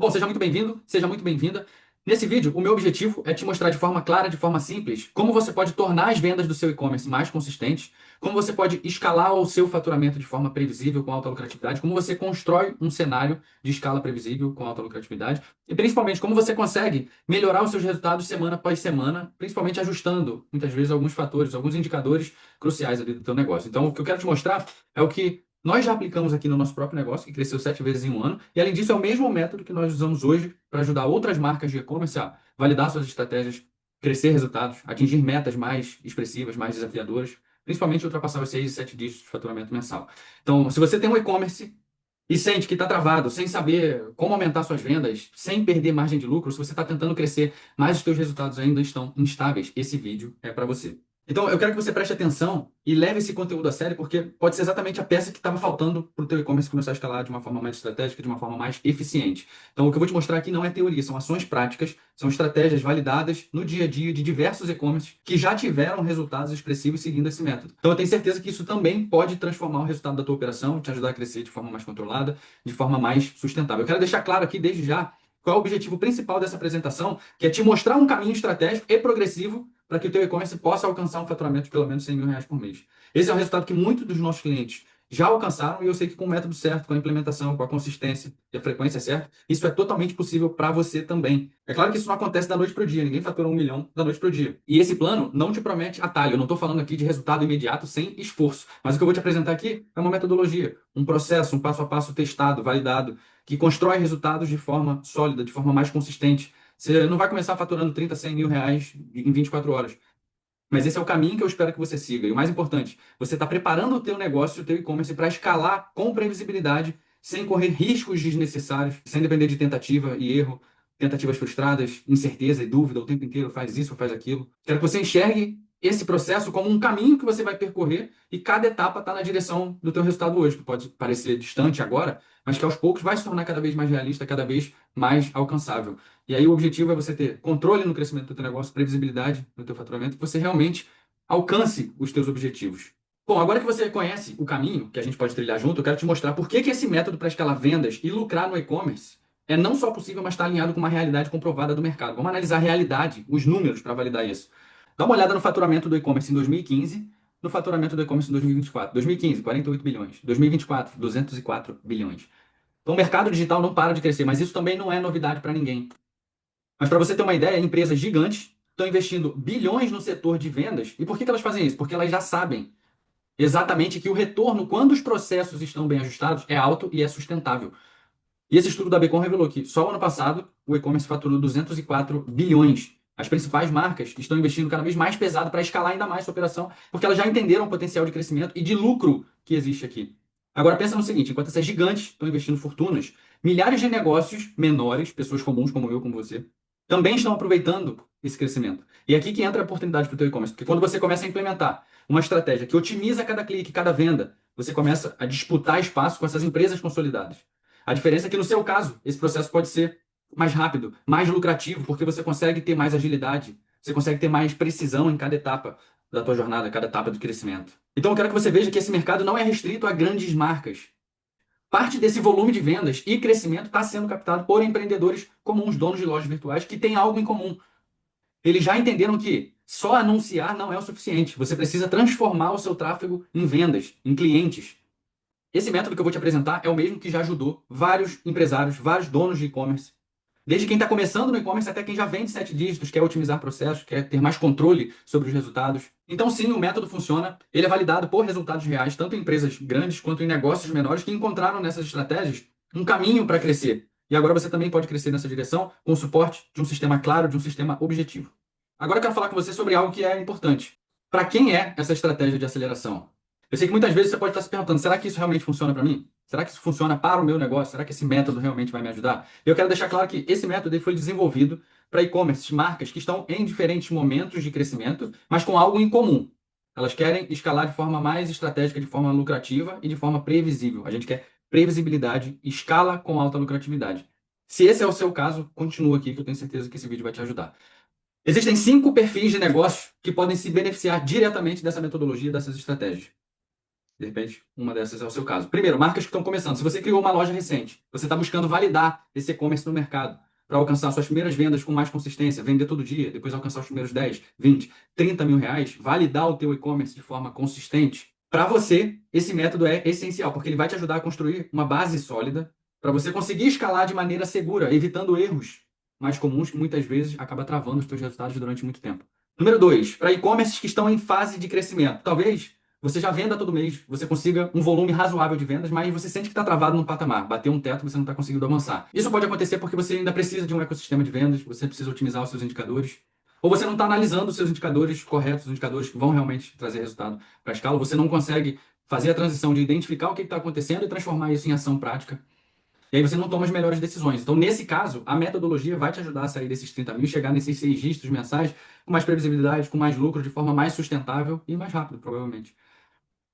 Bom, seja muito bem-vindo, seja muito bem-vinda. Nesse vídeo, o meu objetivo é te mostrar de forma clara, de forma simples, como você pode tornar as vendas do seu e-commerce mais consistentes, como você pode escalar o seu faturamento de forma previsível com alta lucratividade, como você constrói um cenário de escala previsível com alta lucratividade e, principalmente, como você consegue melhorar os seus resultados semana após semana, principalmente ajustando, muitas vezes, alguns fatores, alguns indicadores cruciais ali do teu negócio. Então, o que eu quero te mostrar é o que nós já aplicamos aqui no nosso próprio negócio, que cresceu 7 vezes em um ano, e além disso é o mesmo método que nós usamos hoje para ajudar outras marcas de e-commerce a validar suas estratégias, crescer resultados, atingir metas mais expressivas, mais desafiadoras, principalmente ultrapassar os 6 e 7 dígitos de faturamento mensal. Então, se você tem um e-commerce e sente que está travado, sem saber como aumentar suas vendas, sem perder margem de lucro, se você está tentando crescer, mas os seus resultados ainda estão instáveis, esse vídeo é para você. Então, eu quero que você preste atenção e leve esse conteúdo a sério, porque pode ser exatamente a peça que estava faltando para o teu e-commerce começar a escalar de uma forma mais estratégica, de uma forma mais eficiente. Então, o que eu vou te mostrar aqui não é teoria, são ações práticas, são estratégias validadas no dia a dia de diversos e-commerces que já tiveram resultados expressivos seguindo esse método. Então, eu tenho certeza que isso também pode transformar o resultado da tua operação, te ajudar a crescer de forma mais controlada, de forma mais sustentável. Eu quero deixar claro aqui, desde já, qual é o objetivo principal dessa apresentação, que é te mostrar um caminho estratégico e progressivo para que o teu e-commerce possa alcançar um faturamento de pelo menos 100 mil reais por mês. Esse é o resultado que muitos dos nossos clientes já alcançaram e eu sei que com o método certo, com a implementação, com a consistência e a frequência certa, isso é totalmente possível para você também. É claro que isso não acontece da noite para o dia, ninguém fatura 1 milhão da noite para o dia. E esse plano não te promete atalho, eu não estou falando aqui de resultado imediato sem esforço, mas o que eu vou te apresentar aqui é uma metodologia, um processo, um passo a passo testado, validado, que constrói resultados de forma sólida, de forma mais consistente. Você não vai começar faturando 30, 100 mil reais em 24 horas. Mas esse é o caminho que eu espero que você siga. E o mais importante, você está preparando o teu negócio, o teu e-commerce para escalar com previsibilidade, sem correr riscos desnecessários, sem depender de tentativa e erro, tentativas frustradas, incerteza e dúvida o tempo inteiro, faz isso ou faz aquilo. Quero que você enxergue esse processo como um caminho que você vai percorrer e cada etapa está na direção do teu resultado hoje, que pode parecer distante agora, mas que aos poucos vai se tornar cada vez mais realista, cada vez mais alcançável. E aí o objetivo é você ter controle no crescimento do teu negócio, previsibilidade no teu faturamento, que você realmente alcance os teus objetivos. Bom, agora que você conhece o caminho que a gente pode trilhar junto, eu quero te mostrar por que esse método para escalar vendas e lucrar no e-commerce é não só possível, mas está alinhado com uma realidade comprovada do mercado. Vamos analisar a realidade, os números para validar isso. Dá uma olhada no faturamento do e-commerce em 2015, no faturamento do e-commerce em 2024. 2015, 48 bilhões. 2024, 204 bilhões. Então o mercado digital não para de crescer, mas isso também não é novidade para ninguém. Mas para você ter uma ideia, empresas gigantes estão investindo bilhões no setor de vendas. E por que elas fazem isso? Porque elas já sabem exatamente que o retorno, quando os processos estão bem ajustados, é alto e é sustentável. E esse estudo da Becom revelou que só o ano passado o e-commerce faturou 204 bilhões. As principais marcas estão investindo cada vez mais pesado para escalar ainda mais sua operação, porque elas já entenderam o potencial de crescimento e de lucro que existe aqui. Agora pensa no seguinte, enquanto essas gigantes estão investindo fortunas, milhares de negócios menores, pessoas comuns como eu, como você, também estão aproveitando esse crescimento. E é aqui que entra a oportunidade para o teu e-commerce, porque quando você começa a implementar uma estratégia que otimiza cada clique, cada venda, você começa a disputar espaço com essas empresas consolidadas. A diferença é que no seu caso, esse processo pode ser mais rápido, mais lucrativo, porque você consegue ter mais agilidade, você consegue ter mais precisão em cada etapa da tua jornada, cada etapa do crescimento. Então eu quero que você veja que esse mercado não é restrito a grandes marcas. Parte desse volume de vendas e crescimento está sendo captado por empreendedores comuns, donos de lojas virtuais, que têm algo em comum. Eles já entenderam que só anunciar não é o suficiente. Você precisa transformar o seu tráfego em vendas, em clientes. Esse método que eu vou te apresentar é o mesmo que já ajudou vários empresários, vários donos de e-commerce. Desde quem está começando no e-commerce até quem já vende 7 dígitos, quer otimizar processos, quer ter mais controle sobre os resultados. Então, sim, o método funciona. Ele é validado por resultados reais, tanto em empresas grandes quanto em negócios menores que encontraram nessas estratégias um caminho para crescer. E agora você também pode crescer nessa direção com o suporte de um sistema claro, de um sistema objetivo. Agora eu quero falar com você sobre algo que é importante. Para quem é essa estratégia de aceleração? Eu sei que muitas vezes você pode estar se perguntando, será que isso realmente funciona para mim? Será que isso funciona para o meu negócio? Será que esse método realmente vai me ajudar? Eu quero deixar claro que esse método ele foi desenvolvido para e-commerce, marcas que estão em diferentes momentos de crescimento, mas com algo em comum. Elas querem escalar de forma mais estratégica, de forma lucrativa e de forma previsível. A gente quer previsibilidade, escala com alta lucratividade. Se esse é o seu caso, continua aqui que eu tenho certeza que esse vídeo vai te ajudar. Existem 5 perfis de negócio que podem se beneficiar diretamente dessa metodologia, dessas estratégias. De repente, uma dessas é o seu caso. Primeiro, marcas que estão começando. Se você criou uma loja recente, você está buscando validar esse e-commerce no mercado para alcançar suas primeiras vendas com mais consistência, vender todo dia, depois alcançar os primeiros 10, 20, 30 mil reais, validar o teu e-commerce de forma consistente. Para você, esse método é essencial, porque ele vai te ajudar a construir uma base sólida para você conseguir escalar de maneira segura, evitando erros mais comuns que muitas vezes acaba travando os teus resultados durante muito tempo. Número 2, para e-commerces que estão em fase de crescimento. Talvez você já venda todo mês, você consiga um volume razoável de vendas, mas você sente que está travado no patamar, bateu um teto, você não está conseguindo avançar. Isso pode acontecer porque você ainda precisa de um ecossistema de vendas, você precisa otimizar os seus indicadores, ou você não está analisando os seus indicadores corretos, os indicadores que vão realmente trazer resultado para a escala, você não consegue fazer a transição de identificar o que está acontecendo e transformar isso em ação prática. E aí você não toma as melhores decisões. Então, nesse caso, a metodologia vai te ajudar a sair desses 30 mil e chegar nesses 6 dígitos mensais com mais previsibilidade, com mais lucro, de forma mais sustentável e mais rápido, provavelmente.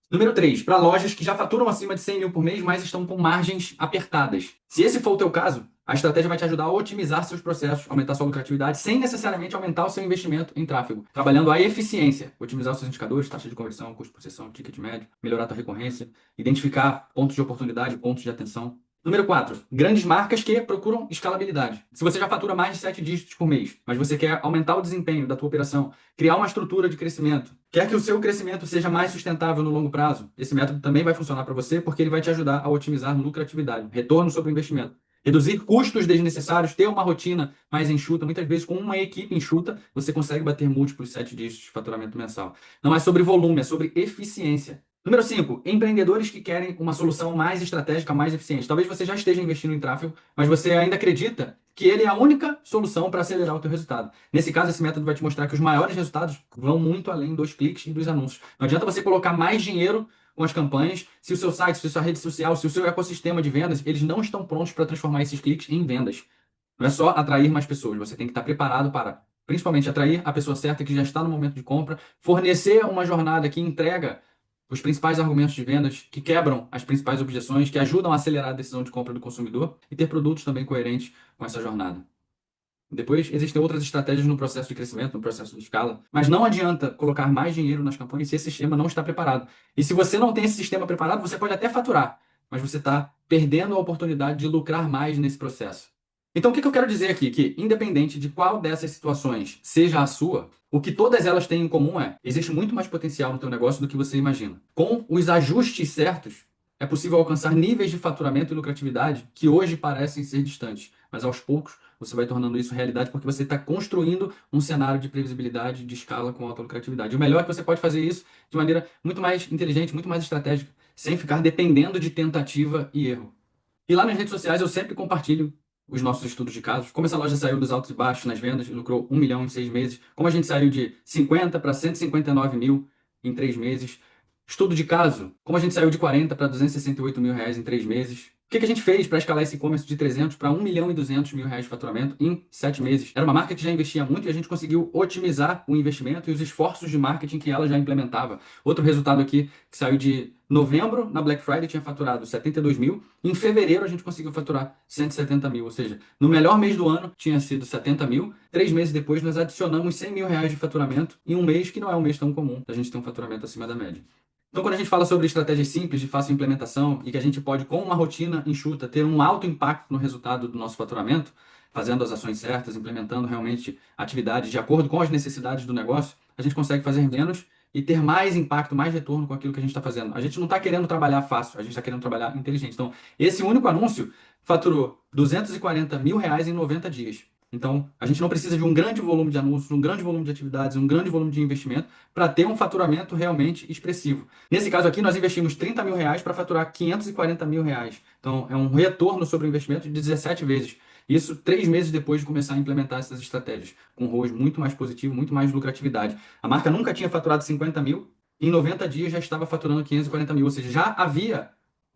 Número 3, para lojas que já faturam acima de 100 mil por mês, mas estão com margens apertadas. Se esse for o teu caso, a estratégia vai te ajudar a otimizar seus processos, aumentar sua lucratividade, sem necessariamente aumentar o seu investimento em tráfego, trabalhando a eficiência, otimizar os seus indicadores, taxa de conversão, custo por sessão, ticket médio, melhorar a tua recorrência, identificar pontos de oportunidade, pontos de atenção. Número 4, grandes marcas que procuram escalabilidade. Se você já fatura mais de 7 dígitos por mês, mas você quer aumentar o desempenho da tua operação, criar uma estrutura de crescimento, quer que o seu crescimento seja mais sustentável no longo prazo, esse método também vai funcionar para você porque ele vai te ajudar a otimizar lucratividade, retorno sobre o investimento. Reduzir custos desnecessários, ter uma rotina mais enxuta. Muitas vezes, com uma equipe enxuta, você consegue bater múltiplos 7 dígitos de faturamento mensal. Não é sobre volume, é sobre eficiência. Número 5, empreendedores que querem uma solução mais estratégica, mais eficiente. Talvez você já esteja investindo em tráfego, mas você ainda acredita que ele é a única solução para acelerar o teu resultado. Nesse caso, esse método vai te mostrar que os maiores resultados vão muito além dos cliques e dos anúncios. Não adianta você colocar mais dinheiro com as campanhas se o seu site, se a sua rede social, se o seu ecossistema de vendas, eles não estão prontos para transformar esses cliques em vendas. Não é só atrair mais pessoas, você tem que estar preparado para, principalmente, atrair a pessoa certa que já está no momento de compra, fornecer uma jornada que entrega os principais argumentos de vendas, que quebram as principais objeções, que ajudam a acelerar a decisão de compra do consumidor e ter produtos também coerentes com essa jornada. Depois, existem outras estratégias no processo de crescimento, no processo de escala, mas não adianta colocar mais dinheiro nas campanhas se esse sistema não está preparado. E se você não tem esse sistema preparado, você pode até faturar, mas você está perdendo a oportunidade de lucrar mais nesse processo. Então, o que eu quero dizer aqui? Que, independente de qual dessas situações seja a sua, o que todas elas têm em comum é: existe muito mais potencial no teu negócio do que você imagina. Com os ajustes certos, é possível alcançar níveis de faturamento e lucratividade que hoje parecem ser distantes, mas aos poucos você vai tornando isso realidade porque você está construindo um cenário de previsibilidade, de escala com alta lucratividade. O melhor é que você pode fazer isso de maneira muito mais inteligente, muito mais estratégica, sem ficar dependendo de tentativa e erro. E lá nas redes sociais eu sempre compartilho os nossos estudos de casos. Como essa loja saiu dos altos e baixos nas vendas e lucrou 1 milhão em 6 meses. Como a gente saiu de 50 para 159 mil em 3 meses. Estudo de caso. Como a gente saiu de 40 para 268 mil reais em 3 meses. O que a gente fez para escalar esse e-commerce de 300 para 1 milhão e 200 mil reais de faturamento em 7 meses? Era uma marca que já investia muito e a gente conseguiu otimizar o investimento e os esforços de marketing que ela já implementava. Outro resultado aqui, que saiu de novembro, na Black Friday, tinha faturado 72 mil. Em fevereiro, a gente conseguiu faturar 170 mil. Ou seja, no melhor mês do ano, tinha sido 70 mil. 3 meses depois, nós adicionamos 100 mil reais de faturamento em um mês que não é um mês tão comum. A gente tem um faturamento acima da média. Então, quando a gente fala sobre estratégias simples, de fácil implementação e que a gente pode, com uma rotina enxuta, ter um alto impacto no resultado do nosso faturamento, fazendo as ações certas, implementando realmente atividades de acordo com as necessidades do negócio, a gente consegue fazer menos e ter mais impacto, mais retorno com aquilo que a gente está fazendo. A gente não está querendo trabalhar fácil, a gente está querendo trabalhar inteligente. Então, esse único anúncio faturou 240 mil reais em 90 dias. Então, a gente não precisa de um grande volume de anúncios, um grande volume de atividades, um grande volume de investimento para ter um faturamento realmente expressivo. Nesse caso aqui, nós investimos 30 mil reais para faturar 540 mil reais. Então, é um retorno sobre o investimento de 17 vezes. Isso 3 meses depois de começar a implementar essas estratégias, com um ROAS muito mais positivo, muito mais lucratividade. A marca nunca tinha faturado 50 mil, em 90 dias já estava faturando 540 mil, ou seja, já havia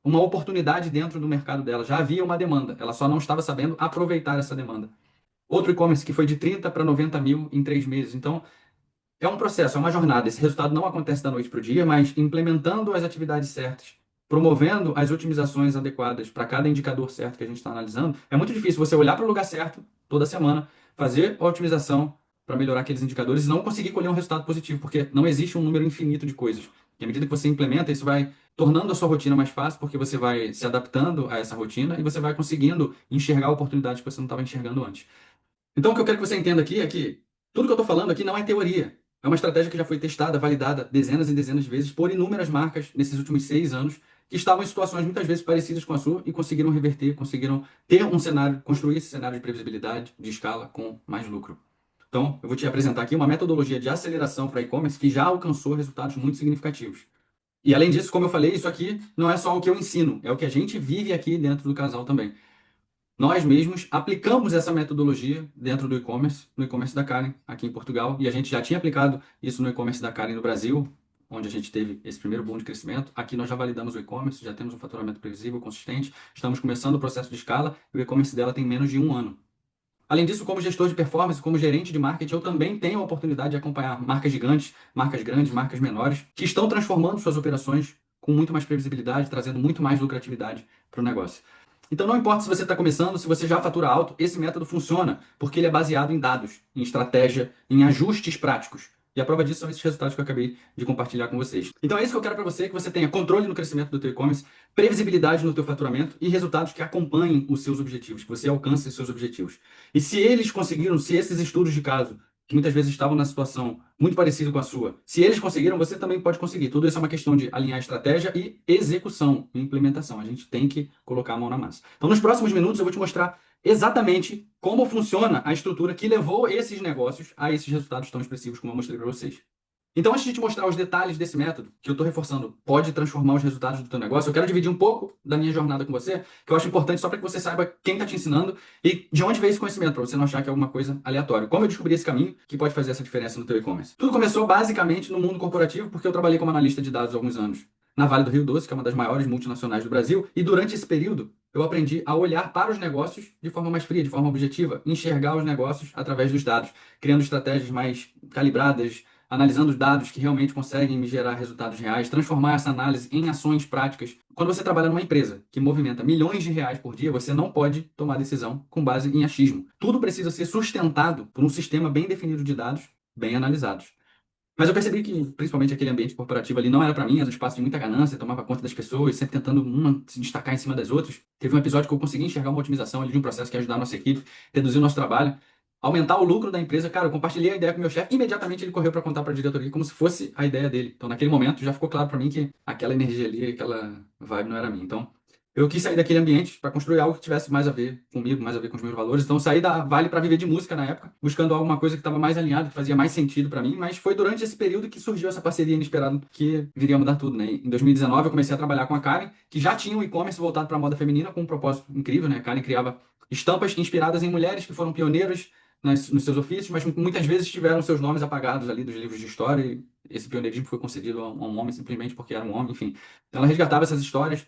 uma oportunidade dentro do mercado dela, já havia uma demanda, ela só não estava sabendo aproveitar essa demanda. Outro e-commerce que foi de 30 para 90 mil em 3 meses. Então, é um processo, é uma jornada. Esse resultado não acontece da noite para o dia, mas implementando as atividades certas, promovendo as otimizações adequadas para cada indicador certo que a gente está analisando, é muito difícil você olhar para o lugar certo toda semana, fazer a otimização para melhorar aqueles indicadores e não conseguir colher um resultado positivo, porque não existe um número infinito de coisas. E à medida que você implementa, isso vai tornando a sua rotina mais fácil, porque você vai se adaptando a essa rotina e você vai conseguindo enxergar oportunidades que você não estava enxergando antes. Então, o que eu quero que você entenda aqui é que tudo que eu estou falando aqui não é teoria. É uma estratégia que já foi testada, validada dezenas e dezenas de vezes por inúmeras marcas nesses últimos 6 anos, que estavam em situações muitas vezes parecidas com a sua e conseguiram reverter, conseguiram ter um cenário, construir esse cenário de previsibilidade, de escala com mais lucro. Então, eu vou te apresentar aqui uma metodologia de aceleração para e-commerce que já alcançou resultados muito significativos. E além disso, como eu falei, isso aqui não é só o que eu ensino, é o que a gente vive aqui dentro do casal também. Nós mesmos aplicamos essa metodologia dentro do e-commerce, no e-commerce da Karen, aqui em Portugal, e a gente já tinha aplicado isso no e-commerce da Karen no Brasil, onde a gente teve esse primeiro boom de crescimento. Aqui nós já validamos o e-commerce, já temos um faturamento previsível, consistente, estamos começando o processo de escala e o e-commerce dela tem menos de 1 ano. Além disso, como gestor de performance, como gerente de marketing, eu também tenho a oportunidade de acompanhar marcas gigantes, marcas grandes, marcas menores, que estão transformando suas operações com muito mais previsibilidade, trazendo muito mais lucratividade para o negócio. Então, não importa se você está começando, se você já fatura alto, esse método funciona porque ele é baseado em dados, em estratégia, em ajustes práticos. E a prova disso são esses resultados que eu acabei de compartilhar com vocês. Então é isso que eu quero para você, que você tenha controle no crescimento do teu e-commerce, previsibilidade no teu faturamento e resultados que acompanhem os seus objetivos, que você alcance os seus objetivos. E se eles conseguiram, se esses estudos de caso, que muitas vezes estavam na situação muito parecida com a sua, se eles conseguiram, você também pode conseguir. Tudo isso é uma questão de alinhar estratégia e execução, e implementação. A gente tem que colocar a mão na massa. Então, nos próximos minutos, eu vou te mostrar exatamente como funciona a estrutura que levou esses negócios a esses resultados tão expressivos como eu mostrei para vocês. Então, antes de te mostrar os detalhes desse método, que eu estou reforçando, pode transformar os resultados do teu negócio, eu quero dividir um pouco da minha jornada com você, que eu acho importante só para que você saiba quem está te ensinando e de onde veio esse conhecimento, para você não achar que é alguma coisa aleatória. Como eu descobri esse caminho que pode fazer essa diferença no teu e-commerce. Tudo começou basicamente no mundo corporativo, porque eu trabalhei como analista de dados há alguns anos na Vale do Rio Doce, que é uma das maiores multinacionais do Brasil, e durante esse período eu aprendi a olhar para os negócios de forma mais fria, de forma objetiva, enxergar os negócios através dos dados, criando estratégias mais calibradas, analisando os dados que realmente conseguem me gerar resultados reais, transformar essa análise em ações práticas. Quando você trabalha numa empresa que movimenta milhões de reais por dia, você não pode tomar decisão com base em achismo. Tudo precisa ser sustentado por um sistema bem definido de dados, bem analisados. Mas eu percebi que, principalmente aquele ambiente corporativo ali, não era para mim, era um espaço de muita ganância, tomava conta das pessoas, sempre tentando uma se destacar em cima das outras. Teve um episódio que eu consegui enxergar uma otimização ali de um processo que ia ajudar a nossa equipe, reduzir o nosso trabalho, aumentar o lucro da empresa. Cara, eu compartilhei a ideia com o meu chefe, imediatamente ele correu para contar para a diretoria como se fosse a ideia dele. Então, naquele momento, já ficou claro para mim que aquela energia ali, aquela vibe não era minha. Então, eu quis sair daquele ambiente para construir algo que tivesse mais a ver comigo, mais a ver com os meus valores. Então, eu saí da Vale para viver de música na época, buscando alguma coisa que estava mais alinhada, que fazia mais sentido para mim. Mas foi durante esse período que surgiu essa parceria inesperada que viria a mudar tudo, né? Em 2019, eu comecei a trabalhar com a Karen, que já tinha um e-commerce voltado para a moda feminina, com um propósito incrível, né? A Karen criava estampas inspiradas em mulheres que foram pioneiras nos seus ofícios, mas muitas vezes tiveram seus nomes apagados ali dos livros de história. E esse pioneirismo foi concedido a um homem simplesmente porque era um homem, enfim. Então, ela resgatava essas histórias.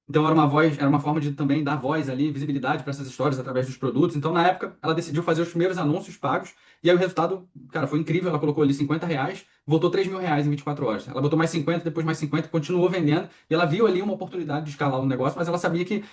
Então era uma voz, era uma forma de também dar voz ali, visibilidade para essas histórias através dos produtos. Então, na época, ela decidiu fazer os primeiros anúncios pagos. E aí o resultado, cara, foi incrível. Ela colocou ali R$ 50, voltou R$ 3.000 em 24 horas. Ela botou mais 50, depois mais 50, continuou vendendo. E ela viu ali uma oportunidade de escalar o negócio, mas ela sabia que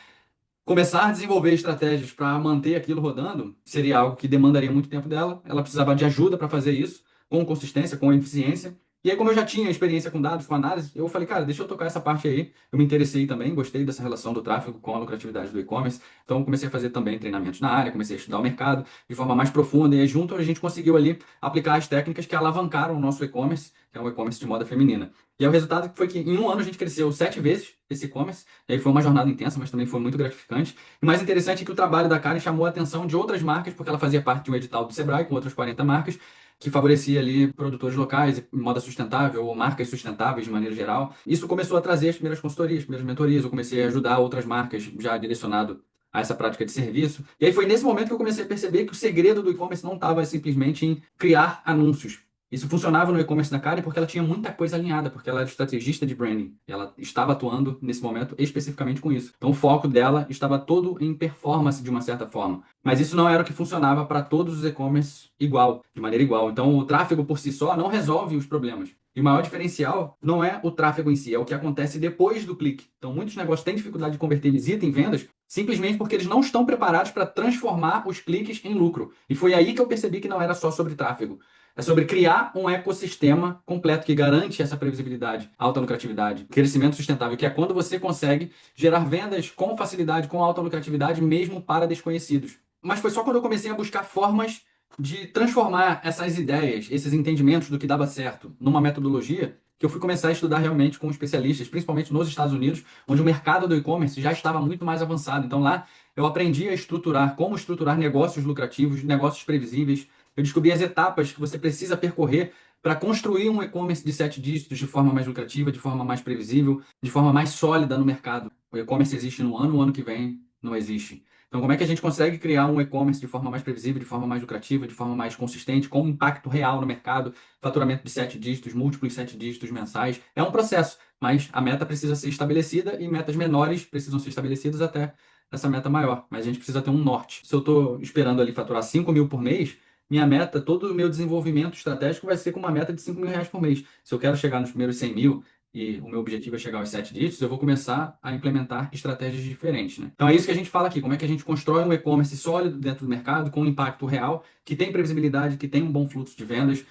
começar a desenvolver estratégias para manter aquilo rodando seria algo que demandaria muito tempo dela. Ela precisava de ajuda para fazer isso, com consistência, com eficiência. E aí, como eu já tinha experiência com dados, com análise, eu falei, cara, deixa eu tocar essa parte aí. Eu me interessei também, gostei dessa relação do tráfego com a lucratividade do e-commerce. Então, comecei a fazer também treinamentos na área, comecei a estudar o mercado de forma mais profunda. E aí, junto, a gente conseguiu ali aplicar as técnicas que alavancaram o nosso e-commerce, que é um e-commerce de moda feminina. E aí, o resultado foi que em um ano a gente cresceu 7 vezes esse e-commerce. E aí foi uma jornada intensa, mas também foi muito gratificante. E o mais interessante é que o trabalho da Karen chamou a atenção de outras marcas, porque ela fazia parte de um edital do Sebrae com outras 40 marcas, que favorecia ali produtores locais, moda sustentável ou marcas sustentáveis de maneira geral. Isso começou a trazer as primeiras consultorias, as primeiras mentorias. Eu comecei a ajudar outras marcas já direcionado a essa prática de serviço. E aí foi nesse momento que eu comecei a perceber que o segredo do e-commerce não estava simplesmente em criar anúncios. Isso funcionava no e-commerce da Karen porque ela tinha muita coisa alinhada, porque ela era estrategista de branding. E ela estava atuando nesse momento especificamente com isso. Então o foco dela estava todo em performance de uma certa forma. Mas isso não era o que funcionava para todos os e-commerce igual, de maneira igual. Então o tráfego por si só não resolve os problemas. E o maior diferencial não é o tráfego em si, é o que acontece depois do clique. Então, muitos negócios têm dificuldade de converter visita em vendas simplesmente porque eles não estão preparados para transformar os cliques em lucro. E foi aí que eu percebi que não era só sobre tráfego. É sobre criar um ecossistema completo que garante essa previsibilidade, alta lucratividade, crescimento sustentável, que é quando você consegue gerar vendas com facilidade, com alta lucratividade, mesmo para desconhecidos. Mas foi só quando eu comecei a buscar formas de transformar essas ideias, esses entendimentos do que dava certo, numa metodologia, que eu fui começar a estudar realmente com especialistas, principalmente nos Estados Unidos, onde o mercado do e-commerce já estava muito mais avançado. Então lá eu aprendi a estruturar, como estruturar negócios lucrativos, negócios previsíveis. Eu descobri as etapas que você precisa percorrer para construir um e-commerce de 7 dígitos de forma mais lucrativa, de forma mais previsível, de forma mais sólida no mercado. O e-commerce existe no ano, o ano que vem não existe. Então, como é que a gente consegue criar um e-commerce de forma mais previsível, de forma mais lucrativa, de forma mais consistente, com um impacto real no mercado, faturamento de 7 dígitos, múltiplos 7 dígitos mensais? É um processo, mas a meta precisa ser estabelecida e metas menores precisam ser estabelecidas até essa meta maior. Mas a gente precisa ter um norte. Se eu estou esperando ali faturar 5 mil por mês, minha meta, todo o meu desenvolvimento estratégico vai ser com uma meta de 5 mil reais por mês. Se eu quero chegar nos primeiros 100 mil, e o meu objetivo é chegar aos 7 dígitos, eu vou começar a implementar estratégias diferentes, né? Então é isso que a gente fala aqui, como é que a gente constrói um e-commerce sólido dentro do mercado, com impacto real, que tem previsibilidade, que tem um bom fluxo de vendas,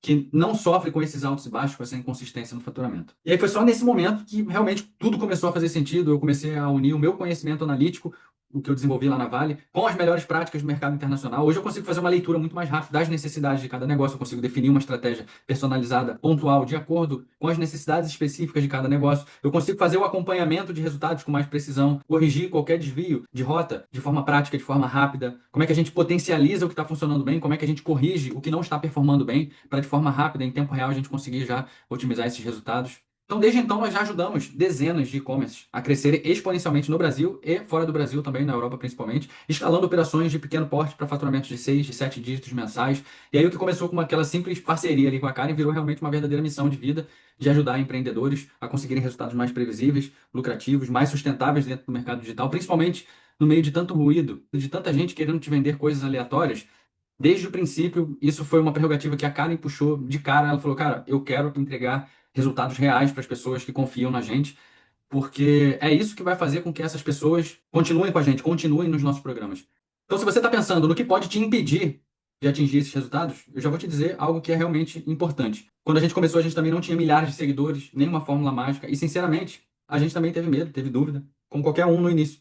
que não sofre com esses altos e baixos, com essa inconsistência no faturamento. E aí foi só nesse momento que realmente tudo começou a fazer sentido, eu comecei a unir o meu conhecimento analítico, o que eu desenvolvi lá na Vale, com as melhores práticas do mercado internacional. Hoje eu consigo fazer uma leitura muito mais rápida das necessidades de cada negócio, eu consigo definir uma estratégia personalizada, pontual, de acordo com as necessidades específicas de cada negócio. Eu consigo fazer o acompanhamento de resultados com mais precisão, corrigir qualquer desvio de rota de forma prática, de forma rápida. Como é que a gente potencializa o que está funcionando bem, como é que a gente corrige o que não está performando bem, para de forma rápida, em tempo real, a gente conseguir já otimizar esses resultados. Então, desde então, nós já ajudamos dezenas de e-commerces a crescerem exponencialmente no Brasil e fora do Brasil também, na Europa principalmente, escalando operações de pequeno porte para faturamentos de 6, de 7 dígitos mensais. E aí o que começou com aquela simples parceria ali com a Karen virou realmente uma verdadeira missão de vida de ajudar empreendedores a conseguirem resultados mais previsíveis, lucrativos, mais sustentáveis dentro do mercado digital, principalmente no meio de tanto ruído, de tanta gente querendo te vender coisas aleatórias. Desde o princípio, isso foi uma prerrogativa que a Karen puxou de cara. Ela falou, cara, eu quero entregar resultados reais para as pessoas que confiam na gente, porque é isso que vai fazer com que essas pessoas continuem com a gente, continuem nos nossos programas. Então, se você está pensando no que pode te impedir de atingir esses resultados, eu já vou te dizer algo que é realmente importante. Quando a gente começou, a gente também não tinha milhares de seguidores, nenhuma fórmula mágica, e sinceramente, a gente também teve medo, teve dúvida, como qualquer um no início.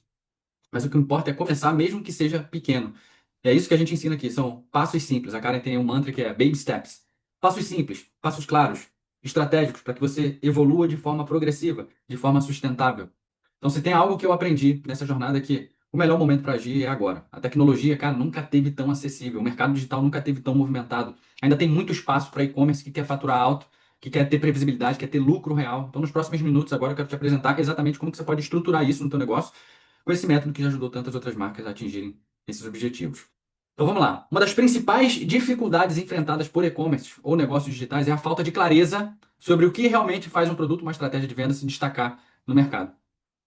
Mas o que importa é começar, mesmo que seja pequeno. E é isso que a gente ensina aqui, são passos simples. A Karen tem um mantra que é baby steps. Passos simples, passos claros, estratégicos, para que você evolua de forma progressiva, de forma sustentável. Então, se tem algo que eu aprendi nessa jornada é que o melhor momento para agir é agora. A tecnologia, cara, nunca teve tão acessível. O mercado digital nunca teve tão movimentado. Ainda tem muito espaço para e-commerce que quer faturar alto, que quer ter previsibilidade, quer ter lucro real. Então, nos próximos minutos, agora eu quero te apresentar exatamente como que você pode estruturar isso no teu negócio com esse método que já ajudou tantas outras marcas a atingirem esses objetivos. Então vamos lá. Uma das principais dificuldades enfrentadas por e-commerce ou negócios digitais é a falta de clareza sobre o que realmente faz um produto, uma estratégia de venda se destacar no mercado.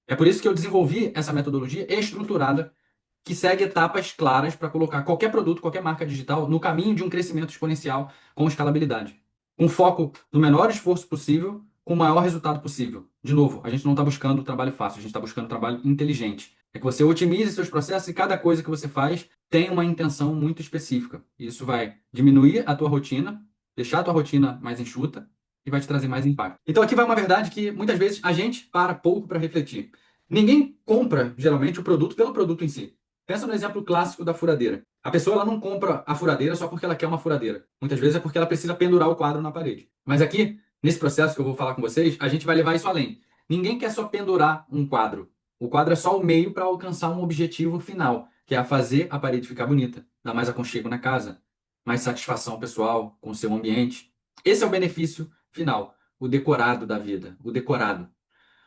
É por isso que eu desenvolvi essa metodologia estruturada que segue etapas claras para colocar qualquer produto, qualquer marca digital no caminho de um crescimento exponencial com escalabilidade. Com foco no menor esforço possível, com o maior resultado possível. De novo, a gente não está buscando trabalho fácil, a gente está buscando trabalho inteligente. É que você otimize seus processos e cada coisa que você faz tem uma intenção muito específica. Isso vai diminuir a tua rotina, deixar a tua rotina mais enxuta e vai te trazer mais impacto. Então aqui vai uma verdade que muitas vezes a gente para pouco para refletir. Ninguém compra, geralmente, o produto pelo produto em si. Pensa no exemplo clássico da furadeira. A pessoa ela não compra a furadeira só porque ela quer uma furadeira. Muitas vezes é porque ela precisa pendurar o quadro na parede. Mas aqui, nesse processo que eu vou falar com vocês, a gente vai levar isso além. Ninguém quer só pendurar um quadro. O quadro é só o meio para alcançar um objetivo final, que é fazer a parede ficar bonita, dar mais aconchego na casa, mais satisfação pessoal com o seu ambiente. Esse é o benefício final, o decorado da vida, o decorado.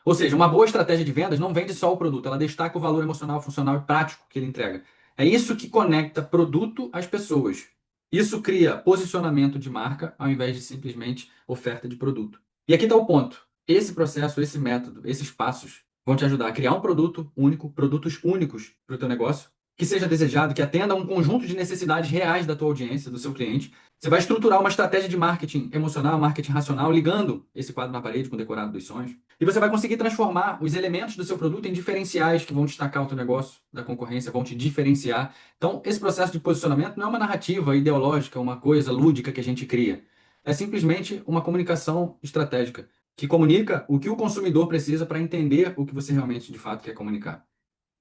Ou seja, uma boa estratégia de vendas não vende só o produto, ela destaca o valor emocional, funcional e prático que ele entrega. É isso que conecta produto às pessoas. Isso cria posicionamento de marca ao invés de simplesmente oferta de produto. E aqui está o ponto. Esse processo, esse método, esses passos vão te ajudar a criar um produto único, produtos únicos para o teu negócio, que seja desejado, que atenda a um conjunto de necessidades reais da tua audiência, do seu cliente. Você vai estruturar uma estratégia de marketing emocional, marketing racional, ligando esse quadro na parede com o decorado dos sonhos. E você vai conseguir transformar os elementos do seu produto em diferenciais que vão destacar o teu negócio da concorrência, vão te diferenciar. Então, esse processo de posicionamento não é uma narrativa ideológica, uma coisa lúdica que a gente cria. É simplesmente uma comunicação estratégica que comunica o que o consumidor precisa para entender o que você realmente, de fato, quer comunicar.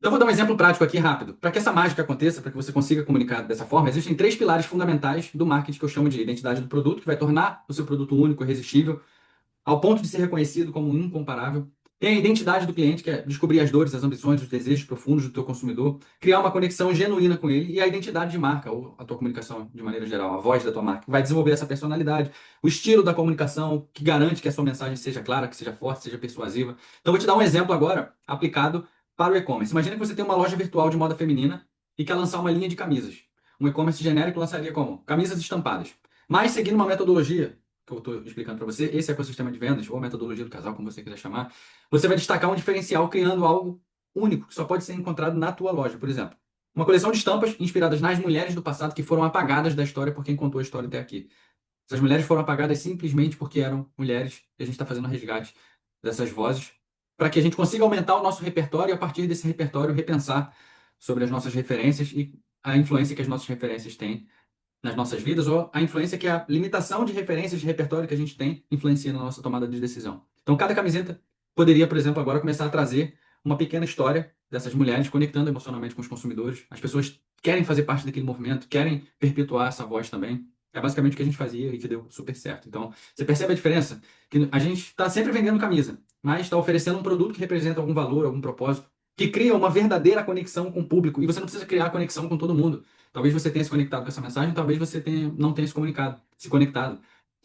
Então, vou dar um exemplo prático aqui rápido. Para que essa mágica aconteça, para que você consiga comunicar dessa forma, existem três pilares fundamentais do marketing que eu chamo de identidade do produto, que vai tornar o seu produto único, irresistível, ao ponto de ser reconhecido como incomparável. Tem a identidade do cliente, que é descobrir as dores, as ambições, os desejos profundos do teu consumidor, criar uma conexão genuína com ele, e a identidade de marca, ou a tua comunicação de maneira geral, a voz da tua marca, que vai desenvolver essa personalidade, o estilo da comunicação, que garante que a sua mensagem seja clara, que seja forte, seja persuasiva. Então, vou te dar um exemplo agora, aplicado para o e-commerce. Imagina que você tem uma loja virtual de moda feminina e quer lançar uma linha de camisas. Um e-commerce genérico lançaria como? Camisas estampadas. Mas seguindo uma metodologia que eu estou explicando para você, esse ecossistema de vendas, ou a metodologia do casal, como você quiser chamar, você vai destacar um diferencial criando algo único, que só pode ser encontrado na tua loja. Por exemplo, uma coleção de estampas inspiradas nas mulheres do passado que foram apagadas da história por quem contou a história até aqui. Essas mulheres foram apagadas simplesmente porque eram mulheres, e a gente está fazendo um resgate dessas vozes, para que a gente consiga aumentar o nosso repertório e, a partir desse repertório, repensar sobre as nossas referências e a influência que as nossas referências têm nas nossas vidas, ou a influência que a limitação de referências de repertório que a gente tem influencia na nossa tomada de decisão. Então, cada camiseta poderia, por exemplo, agora começar a trazer uma pequena história dessas mulheres conectando emocionalmente com os consumidores. As pessoas querem fazer parte daquele movimento, querem perpetuar essa voz também. É basicamente o que a gente fazia e que deu super certo. Então, você percebe a diferença? Que a gente está sempre vendendo camisa, mas está oferecendo um produto que representa algum valor, algum propósito, que cria uma verdadeira conexão com o público. E você não precisa criar a conexão com todo mundo. Talvez você tenha se conectado com essa mensagem, talvez você não tenha se conectado.